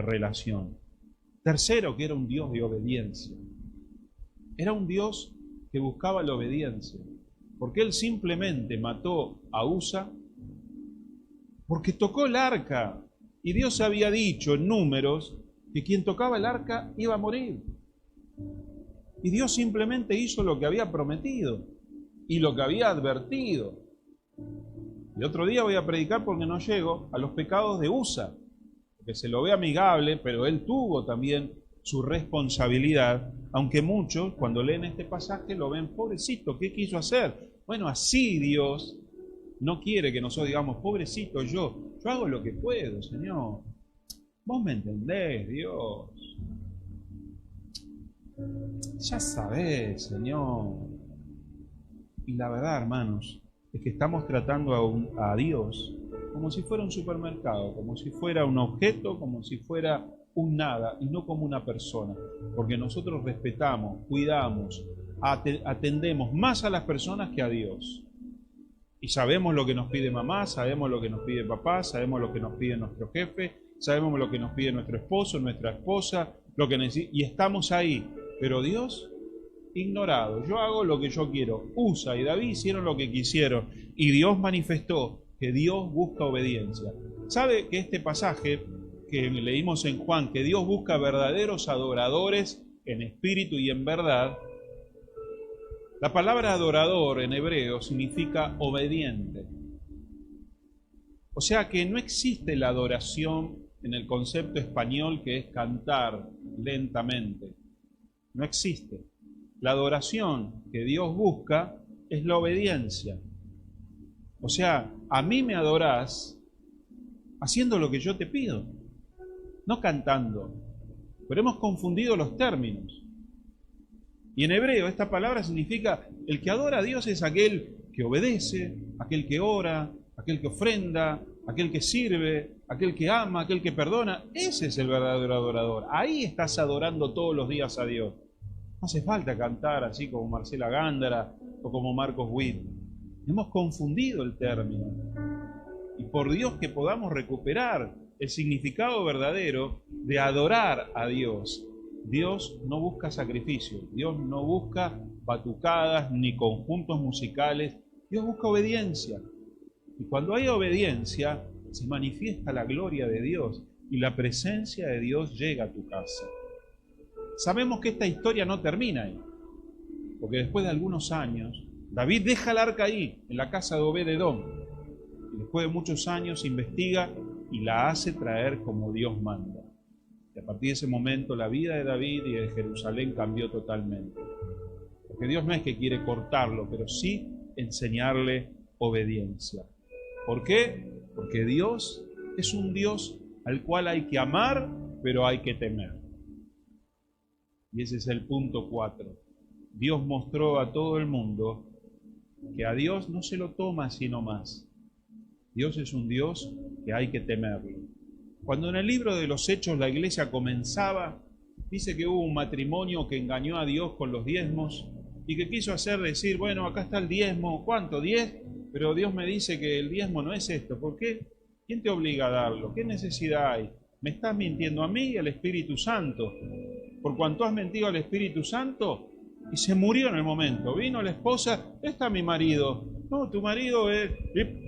relación. Tercero, que era un Dios de obediencia. Era un Dios que buscaba la obediencia, porque Él simplemente mató a Usa porque tocó el arca, y Dios había dicho en Números que quien tocaba el arca iba a morir. Y Dios simplemente hizo lo que había prometido y lo que había advertido. Y otro día voy a predicar, porque no llego, a los pecados de Usa, que se lo ve amigable, pero él tuvo también su responsabilidad, aunque muchos cuando leen este pasaje lo ven, pobrecito, ¿qué quiso hacer? Bueno, así Dios no quiere que nosotros digamos, pobrecito yo hago lo que puedo, Señor. Vos me entendés, Dios. Ya sabés, Señor. Y la verdad, hermanos, es que estamos tratando a Dios como si fuera un supermercado, como si fuera un objeto, como si fuera un nada, y no como una persona. Porque nosotros respetamos, cuidamos, atendemos más a las personas que a Dios. Y sabemos lo que nos pide mamá, sabemos lo que nos pide papá, sabemos lo que nos pide nuestro jefe, sabemos lo que nos pide nuestro esposo, nuestra esposa, lo que y estamos ahí. Pero Dios, ignorado. Yo hago lo que yo quiero. Usa y David hicieron lo que quisieron. Y Dios manifestó que Dios busca obediencia. ¿Sabe que este pasaje que leímos en Juan, que Dios busca verdaderos adoradores en espíritu y en verdad? La palabra adorador en hebreo significa obediente. O sea que no existe la adoración en el concepto español, que es cantar lentamente. No existe. La adoración que Dios busca es la obediencia. O sea, a mí me adorás haciendo lo que yo te pido, no cantando. Pero hemos confundido los términos. Y en hebreo esta palabra significa, el que adora a Dios es aquel que obedece, aquel que ora, aquel que ofrenda, aquel que sirve, aquel que ama, aquel que perdona. Ese es el verdadero adorador. Ahí estás adorando todos los días a Dios. No hace falta cantar así como Marcela Gándara o como Marcos Witt. Hemos confundido el término. Y por Dios que podamos recuperar el significado verdadero de adorar a Dios. Dios no busca sacrificio, Dios no busca batucadas ni conjuntos musicales, Dios busca obediencia. Y cuando hay obediencia, se manifiesta la gloria de Dios y la presencia de Dios llega a tu casa. Sabemos que esta historia no termina ahí, porque después de algunos años, David deja el arca ahí, en la casa de Obed-Edom, y después de muchos años investiga y la hace traer como Dios manda. Y a partir de ese momento la vida de David y de Jerusalén cambió totalmente. Porque Dios no es que quiere cortarlo, pero sí enseñarle obediencia. ¿Por qué? Porque Dios es un Dios al cual hay que amar, pero hay que temer. Y ese es el punto 4. Dios mostró a todo el mundo que a Dios no se lo toma sino más. Dios es un Dios que hay que temerlo. Cuando en el libro de los Hechos la iglesia comenzaba, dice que hubo un matrimonio que engañó a Dios con los diezmos y que quiso decir, bueno, acá está el diezmo, ¿cuánto? 10, pero Dios me dice que el diezmo no es esto. ¿Por qué? ¿Quién te obliga a darlo? ¿Qué necesidad hay? Me estás mintiendo a mí y al Espíritu Santo. Por cuanto has mentido al Espíritu Santo, y se murió en el momento. Vino la esposa, está mi marido. No, tu marido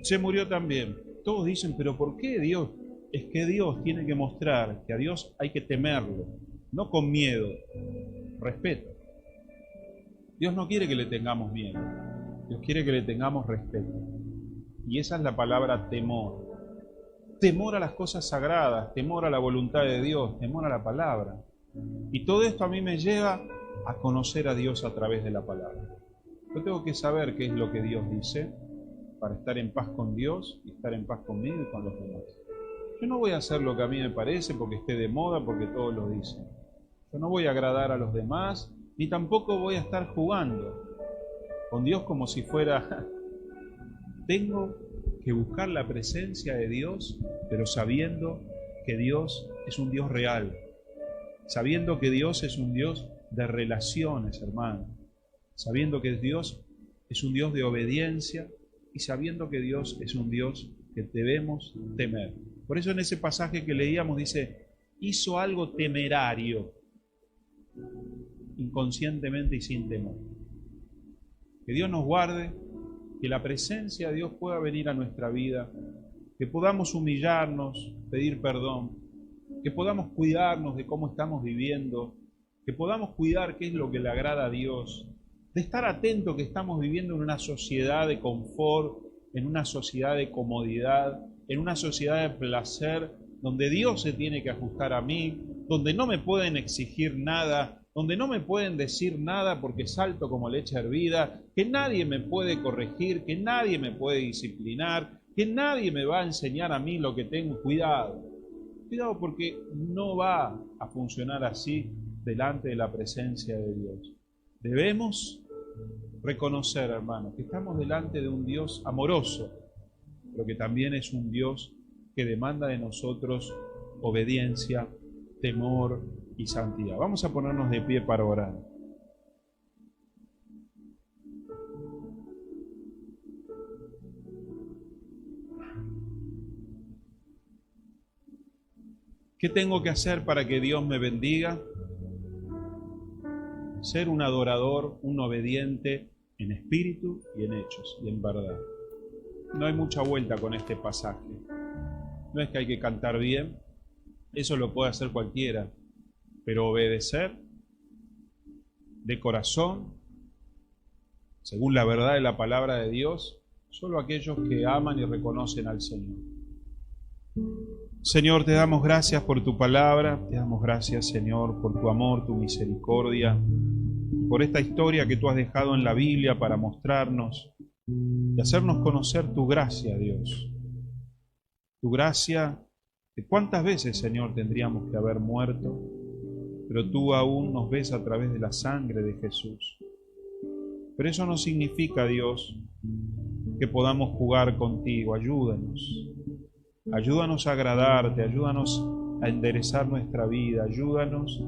se murió también. Todos dicen, pero ¿por qué Dios? Es que Dios tiene que mostrar que a Dios hay que temerlo, no con miedo, respeto. Dios no quiere que le tengamos miedo, Dios quiere que le tengamos respeto. Y esa es la palabra temor. Temor a las cosas sagradas, temor a la voluntad de Dios, temor a la palabra. Y todo esto a mí me lleva a conocer a Dios a través de la palabra. Yo tengo que saber qué es lo que Dios dice para estar en paz con Dios y estar en paz conmigo y con los demás. Yo no voy a hacer lo que a mí me parece porque esté de moda, porque todos lo dicen. Yo no voy a agradar a los demás, ni tampoco voy a estar jugando con Dios como si fuera... Tengo que buscar la presencia de Dios, pero sabiendo que Dios es un Dios real, sabiendo que Dios es un Dios de relaciones, hermano, sabiendo que Dios es un Dios de obediencia y sabiendo que Dios es un Dios que debemos temer. Por eso en ese pasaje que leíamos dice, hizo algo temerario, inconscientemente y sin temor. Que Dios nos guarde, que la presencia de Dios pueda venir a nuestra vida, que podamos humillarnos, pedir perdón, que podamos cuidarnos de cómo estamos viviendo, que podamos cuidar qué es lo que le agrada a Dios, de estar atento que estamos viviendo en una sociedad de confort, en una sociedad de comodidad, en una sociedad de placer, donde Dios se tiene que ajustar a mí, donde no me pueden exigir nada, donde no me pueden decir nada porque salto como leche hervida, que nadie me puede corregir, que nadie me puede disciplinar, que nadie me va a enseñar a mí lo que tengo. Cuidado, cuidado porque no va a funcionar así delante de la presencia de Dios. Debemos reconocer, hermanos, que estamos delante de un Dios amoroso, pero que también es un Dios que demanda de nosotros obediencia, temor y santidad. Vamos a ponernos de pie para orar. ¿Qué tengo que hacer para que Dios me bendiga? Ser un adorador, un obediente en espíritu y en hechos y en verdad. No hay mucha vuelta con este pasaje. No es que hay que cantar bien, eso lo puede hacer cualquiera, pero obedecer de corazón, según la verdad de la palabra de Dios, solo aquellos que aman y reconocen al Señor. Señor, te damos gracias por tu palabra, te damos gracias, Señor, por tu amor, tu misericordia, por esta historia que tú has dejado en la Biblia para mostrarnos y hacernos conocer tu gracia, Dios. Tu gracia, que cuántas veces, Señor, tendríamos que haber muerto, pero tú aún nos ves a través de la sangre de Jesús. Pero eso no significa, Dios, que podamos jugar contigo. Ayúdanos. Ayúdanos a agradarte, ayúdanos a enderezar nuestra vida, ayúdanos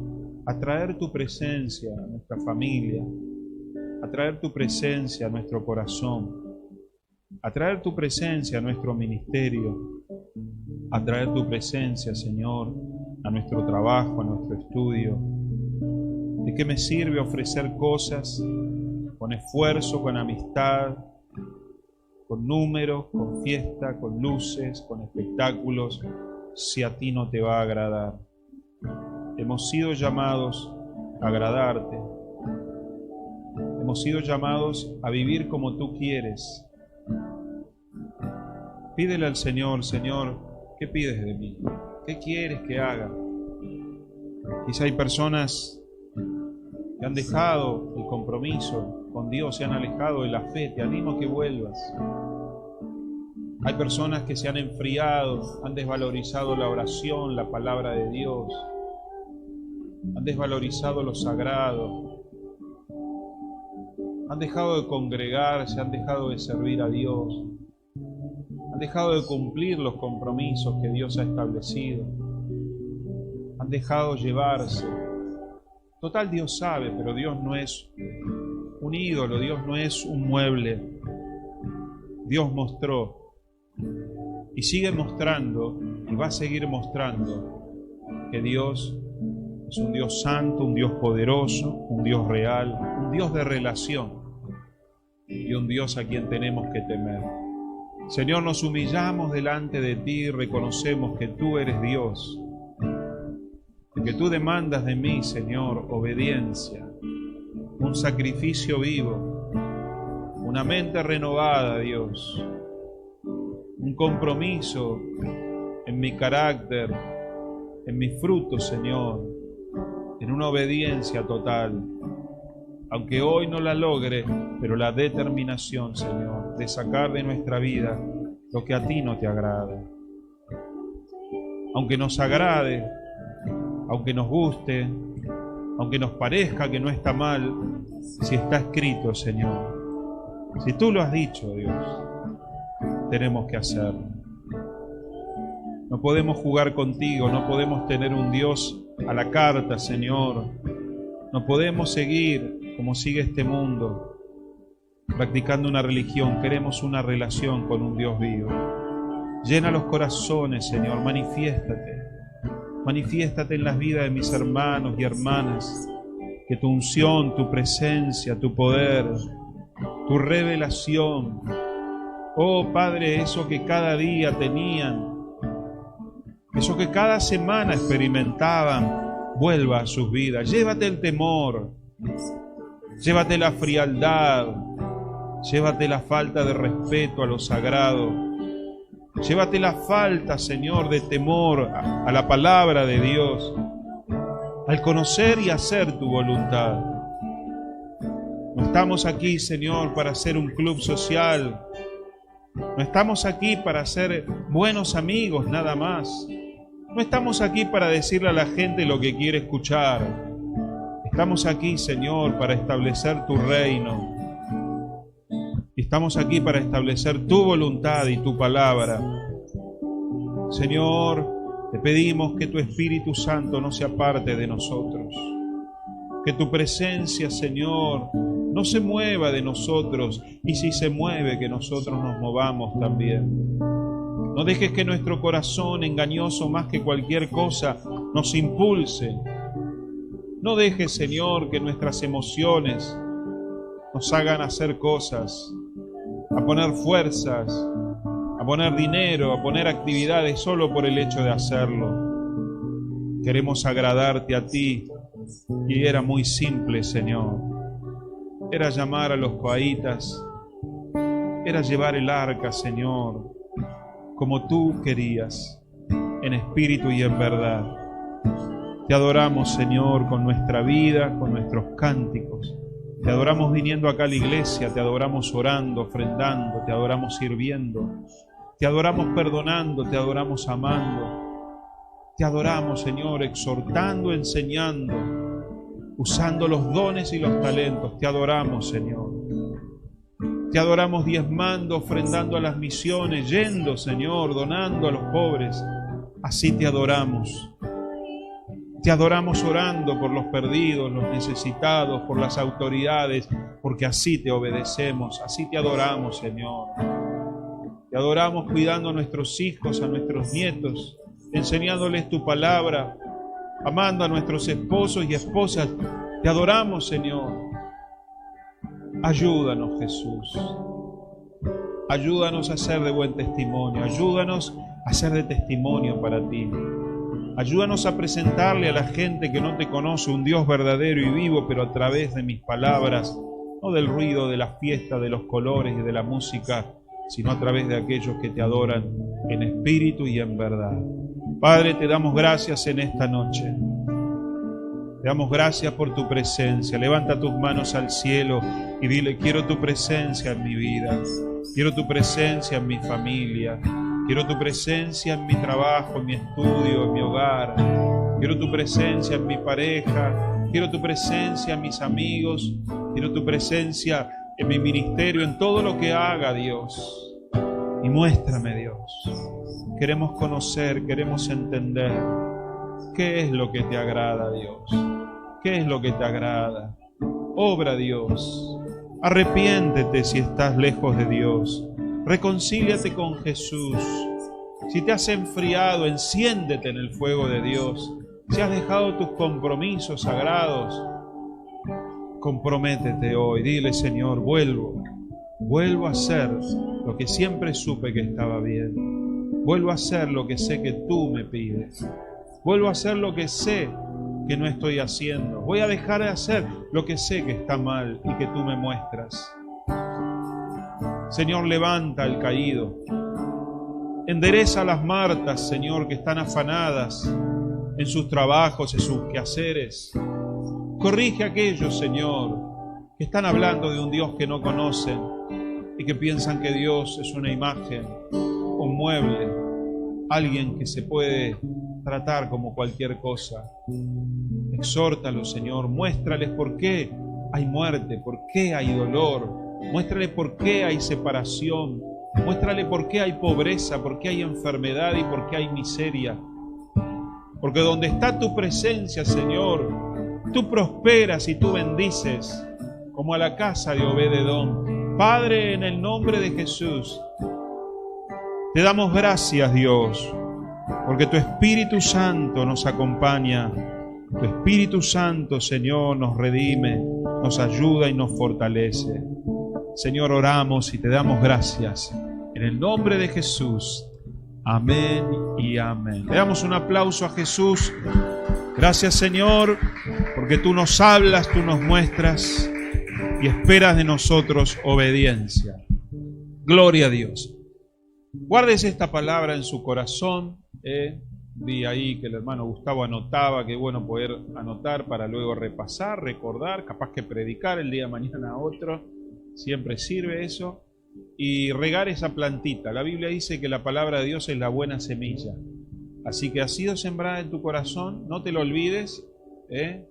a traer tu presencia a nuestra familia, a traer tu presencia a nuestro corazón, a traer tu presencia a nuestro ministerio, a traer tu presencia, Señor, a nuestro trabajo, a nuestro estudio. ¿De qué me sirve ofrecer cosas con esfuerzo, con amistad, con números, con fiesta, con luces, con espectáculos, si a ti no te va a agradar? Hemos sido llamados a agradarte. Hemos sido llamados a vivir como tú quieres. Pídele al Señor, Señor, ¿qué pides de mí? ¿Qué quieres que haga? Quizá hay personas que han dejado el compromiso con Dios, se han alejado de la fe. Te animo a que vuelvas. Hay personas que se han enfriado, han desvalorizado la oración, la palabra de Dios, han desvalorizado lo sagrado, han dejado de congregarse, han dejado de servir a Dios, han dejado de cumplir los compromisos que Dios ha establecido, han dejado llevarse. Total, Dios sabe, pero Dios no es un ídolo, Dios no es un mueble. Dios mostró y sigue mostrando y va a seguir mostrando que Dios es un Dios santo, un Dios poderoso, un Dios real, un Dios de relación y un Dios a quien tenemos que temer. Señor, nos humillamos delante de ti y reconocemos que tú eres Dios, y que tú demandas de mí, Señor, obediencia, un sacrificio vivo, una mente renovada, Dios, un compromiso en mi carácter, en mis frutos, Señor, en una obediencia total. Aunque hoy no la logre, pero la determinación, Señor, de sacar de nuestra vida lo que a ti no te agrada. Aunque nos agrade, aunque nos guste, aunque nos parezca que no está mal, si está escrito, Señor, si tú lo has dicho, Dios, tenemos que hacerlo. No podemos jugar contigo, no podemos tener un Dios a la carta, Señor, No podemos seguir como sigue este mundo, practicando una religión. Queremos una relación con un Dios vivo. Llena los corazones, Señor, manifiéstate. Manifiéstate en las vidas de mis hermanos y hermanas. Que tu unción, tu presencia, tu poder, tu revelación, oh Padre, eso que cada día tenían, eso que cada semana experimentaban, vuelva a sus vidas. Llévate el temor, llévate la frialdad, llévate la falta de respeto a lo sagrado, llévate la falta, Señor, de temor a la palabra de Dios, al conocer y hacer tu voluntad. No estamos aquí, Señor, para ser un club social. No estamos aquí para ser buenos amigos, nada más. No estamos aquí para decirle a la gente lo que quiere escuchar. Estamos aquí, Señor, para establecer tu reino. Estamos aquí para establecer tu voluntad y tu palabra. Señor, te pedimos que tu Espíritu Santo no se aparte de nosotros. Que tu presencia, Señor, no se mueva de nosotros. Y si se mueve, que nosotros nos movamos también. No dejes que nuestro corazón, engañoso más que cualquier cosa, nos impulse. No dejes, Señor, que nuestras emociones nos hagan hacer cosas, a poner fuerzas, a poner dinero, a poner actividades solo por el hecho de hacerlo. Queremos agradarte a ti, y era muy simple, Señor. Era llamar a los coahitas, era llevar el arca, Señor, como tú querías, en espíritu y en verdad. Te adoramos, Señor, con nuestra vida, con nuestros cánticos. Te adoramos viniendo acá a la iglesia, te adoramos orando, ofrendando, te adoramos sirviendo, te adoramos perdonando, te adoramos amando. Te adoramos, Señor, exhortando, enseñando, usando los dones y los talentos. Te adoramos, Señor. Te adoramos diezmando, ofrendando a las misiones, yendo, Señor, donando a los pobres. Así te adoramos. Te adoramos orando por los perdidos, los necesitados, por las autoridades, porque así te obedecemos, así te adoramos, Señor. Te adoramos cuidando a nuestros hijos, a nuestros nietos, enseñándoles tu palabra, amando a nuestros esposos y esposas. Te adoramos, Señor. Ayúdanos, Jesús. Ayúdanos a ser de buen testimonio. Ayúdanos a ser de testimonio para ti. Ayúdanos a presentarle a la gente que no te conoce un Dios verdadero y vivo, pero a través de mis palabras, no del ruido de la fiesta, de los colores y de la música, sino a través de aquellos que te adoran en espíritu y en verdad. Padre, te damos gracias en esta noche. Te damos gracias por tu presencia. Levanta tus manos al cielo y dile: quiero tu presencia en mi vida. Quiero tu presencia en mi familia. Quiero tu presencia en mi trabajo, en mi estudio, en mi hogar. Quiero tu presencia en mi pareja. Quiero tu presencia en mis amigos. Quiero tu presencia en mi ministerio, en todo lo que haga, Dios. Y muéstrame, Dios. Queremos conocer, queremos entender qué es lo que te agrada, Dios. ¿Qué es lo que te agrada? Obra, Dios. Arrepiéntete si estás lejos de Dios. Reconcíliate con Jesús. Si te has enfriado, enciéndete en el fuego de Dios. Si has dejado tus compromisos sagrados, comprométete hoy. Dile: Señor, vuelvo a hacer lo que siempre supe que estaba bien. Vuelvo a hacer lo que sé que tú me pides. Vuelvo a hacer lo que sé que no estoy haciendo. Voy a dejar de hacer lo que sé que está mal y que tú me muestras. Señor, levanta al caído. Endereza a las Martas, Señor, que están afanadas en sus trabajos, en sus quehaceres. Corrige a aquellos, Señor, que están hablando de un Dios que no conocen y que piensan que Dios es una imagen, un mueble, alguien que se puede tratar como cualquier cosa. Exhórtalos, Señor, muéstrales por qué hay muerte, por qué hay dolor, muéstrale por qué hay separación, muéstrale por qué hay pobreza, por qué hay enfermedad y por qué hay miseria. Porque donde está tu presencia, Señor, Tú prosperas y tú bendices, como a la casa de Obed-Edom. Padre, en el nombre de Jesús, te damos gracias, Dios, porque tu Espíritu Santo nos acompaña. Tu Espíritu Santo, Señor, nos redime, nos ayuda y nos fortalece. Señor, oramos y te damos gracias. En el nombre de Jesús. Amén y amén. Le damos un aplauso a Jesús. Gracias, Señor, porque tú nos hablas, tú nos muestras y esperas de nosotros obediencia. Gloria a Dios. Guárdese esta palabra en su corazón. Vi ahí que el hermano Gustavo anotaba, que bueno poder anotar para luego repasar, recordar, capaz que predicar el día de mañana a otro. Siempre sirve eso. Y regar esa plantita. La Biblia dice que la palabra de Dios es la buena semilla. Así que ha sido sembrada en tu corazón, no te lo olvides.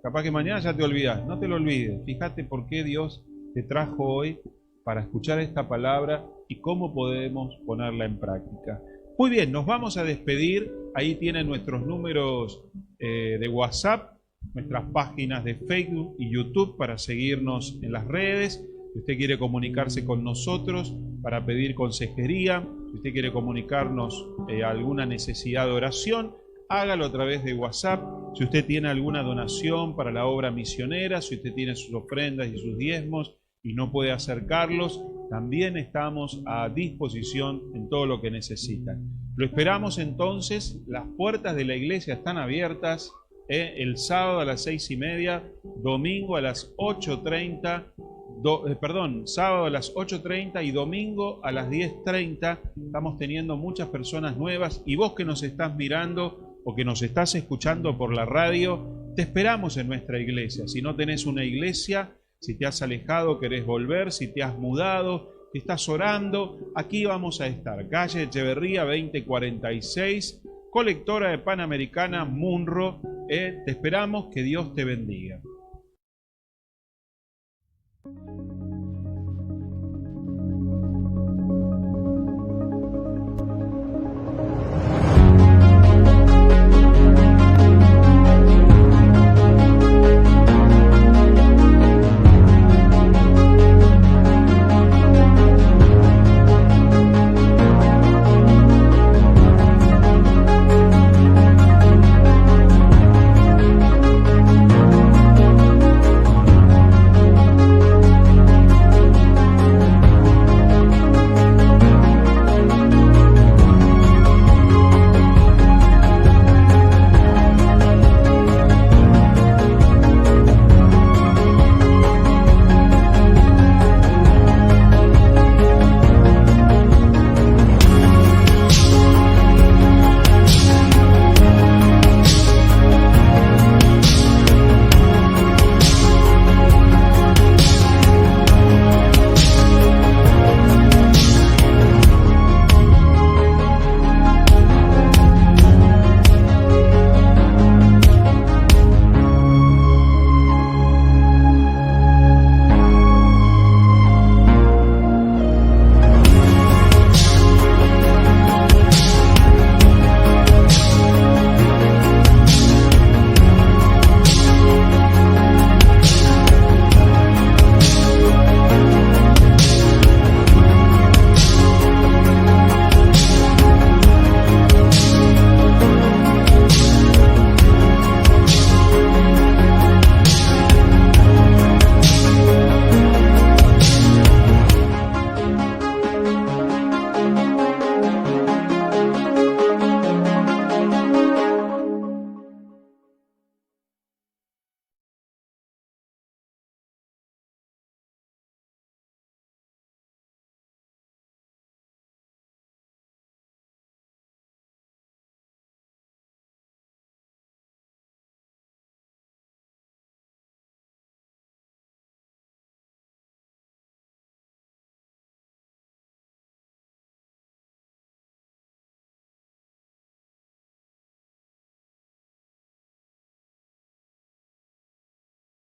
Capaz que mañana ya te olvidas, no te lo olvides. Fíjate por qué Dios te trajo hoy para escuchar esta palabra y cómo podemos ponerla en práctica. Muy bien, nos vamos a despedir. Ahí tienen nuestros números de WhatsApp, nuestras páginas de Facebook y YouTube para seguirnos en las redes. Si usted quiere comunicarse con nosotros para pedir consejería, si usted quiere comunicarnos alguna necesidad de oración, hágalo a través de WhatsApp. Si usted tiene alguna donación para la obra misionera, si usted tiene sus ofrendas y sus diezmos y no puede acercarlos, también estamos a disposición en todo lo que necesitan. Lo esperamos entonces. Las puertas de la iglesia están abiertas el sábado a las 6:30, domingo a las 8:30, sábado a las 8:30 y domingo a las 10:30. Estamos teniendo muchas personas nuevas y vos que nos estás mirando o que nos estás escuchando por la radio, te esperamos en nuestra iglesia. Si no tenés una iglesia, si te has alejado, querés volver, si te has mudado, si estás orando, aquí vamos a estar. Calle Echeverría 2046, colectora de Panamericana, Munro. Te esperamos, que Dios te bendiga.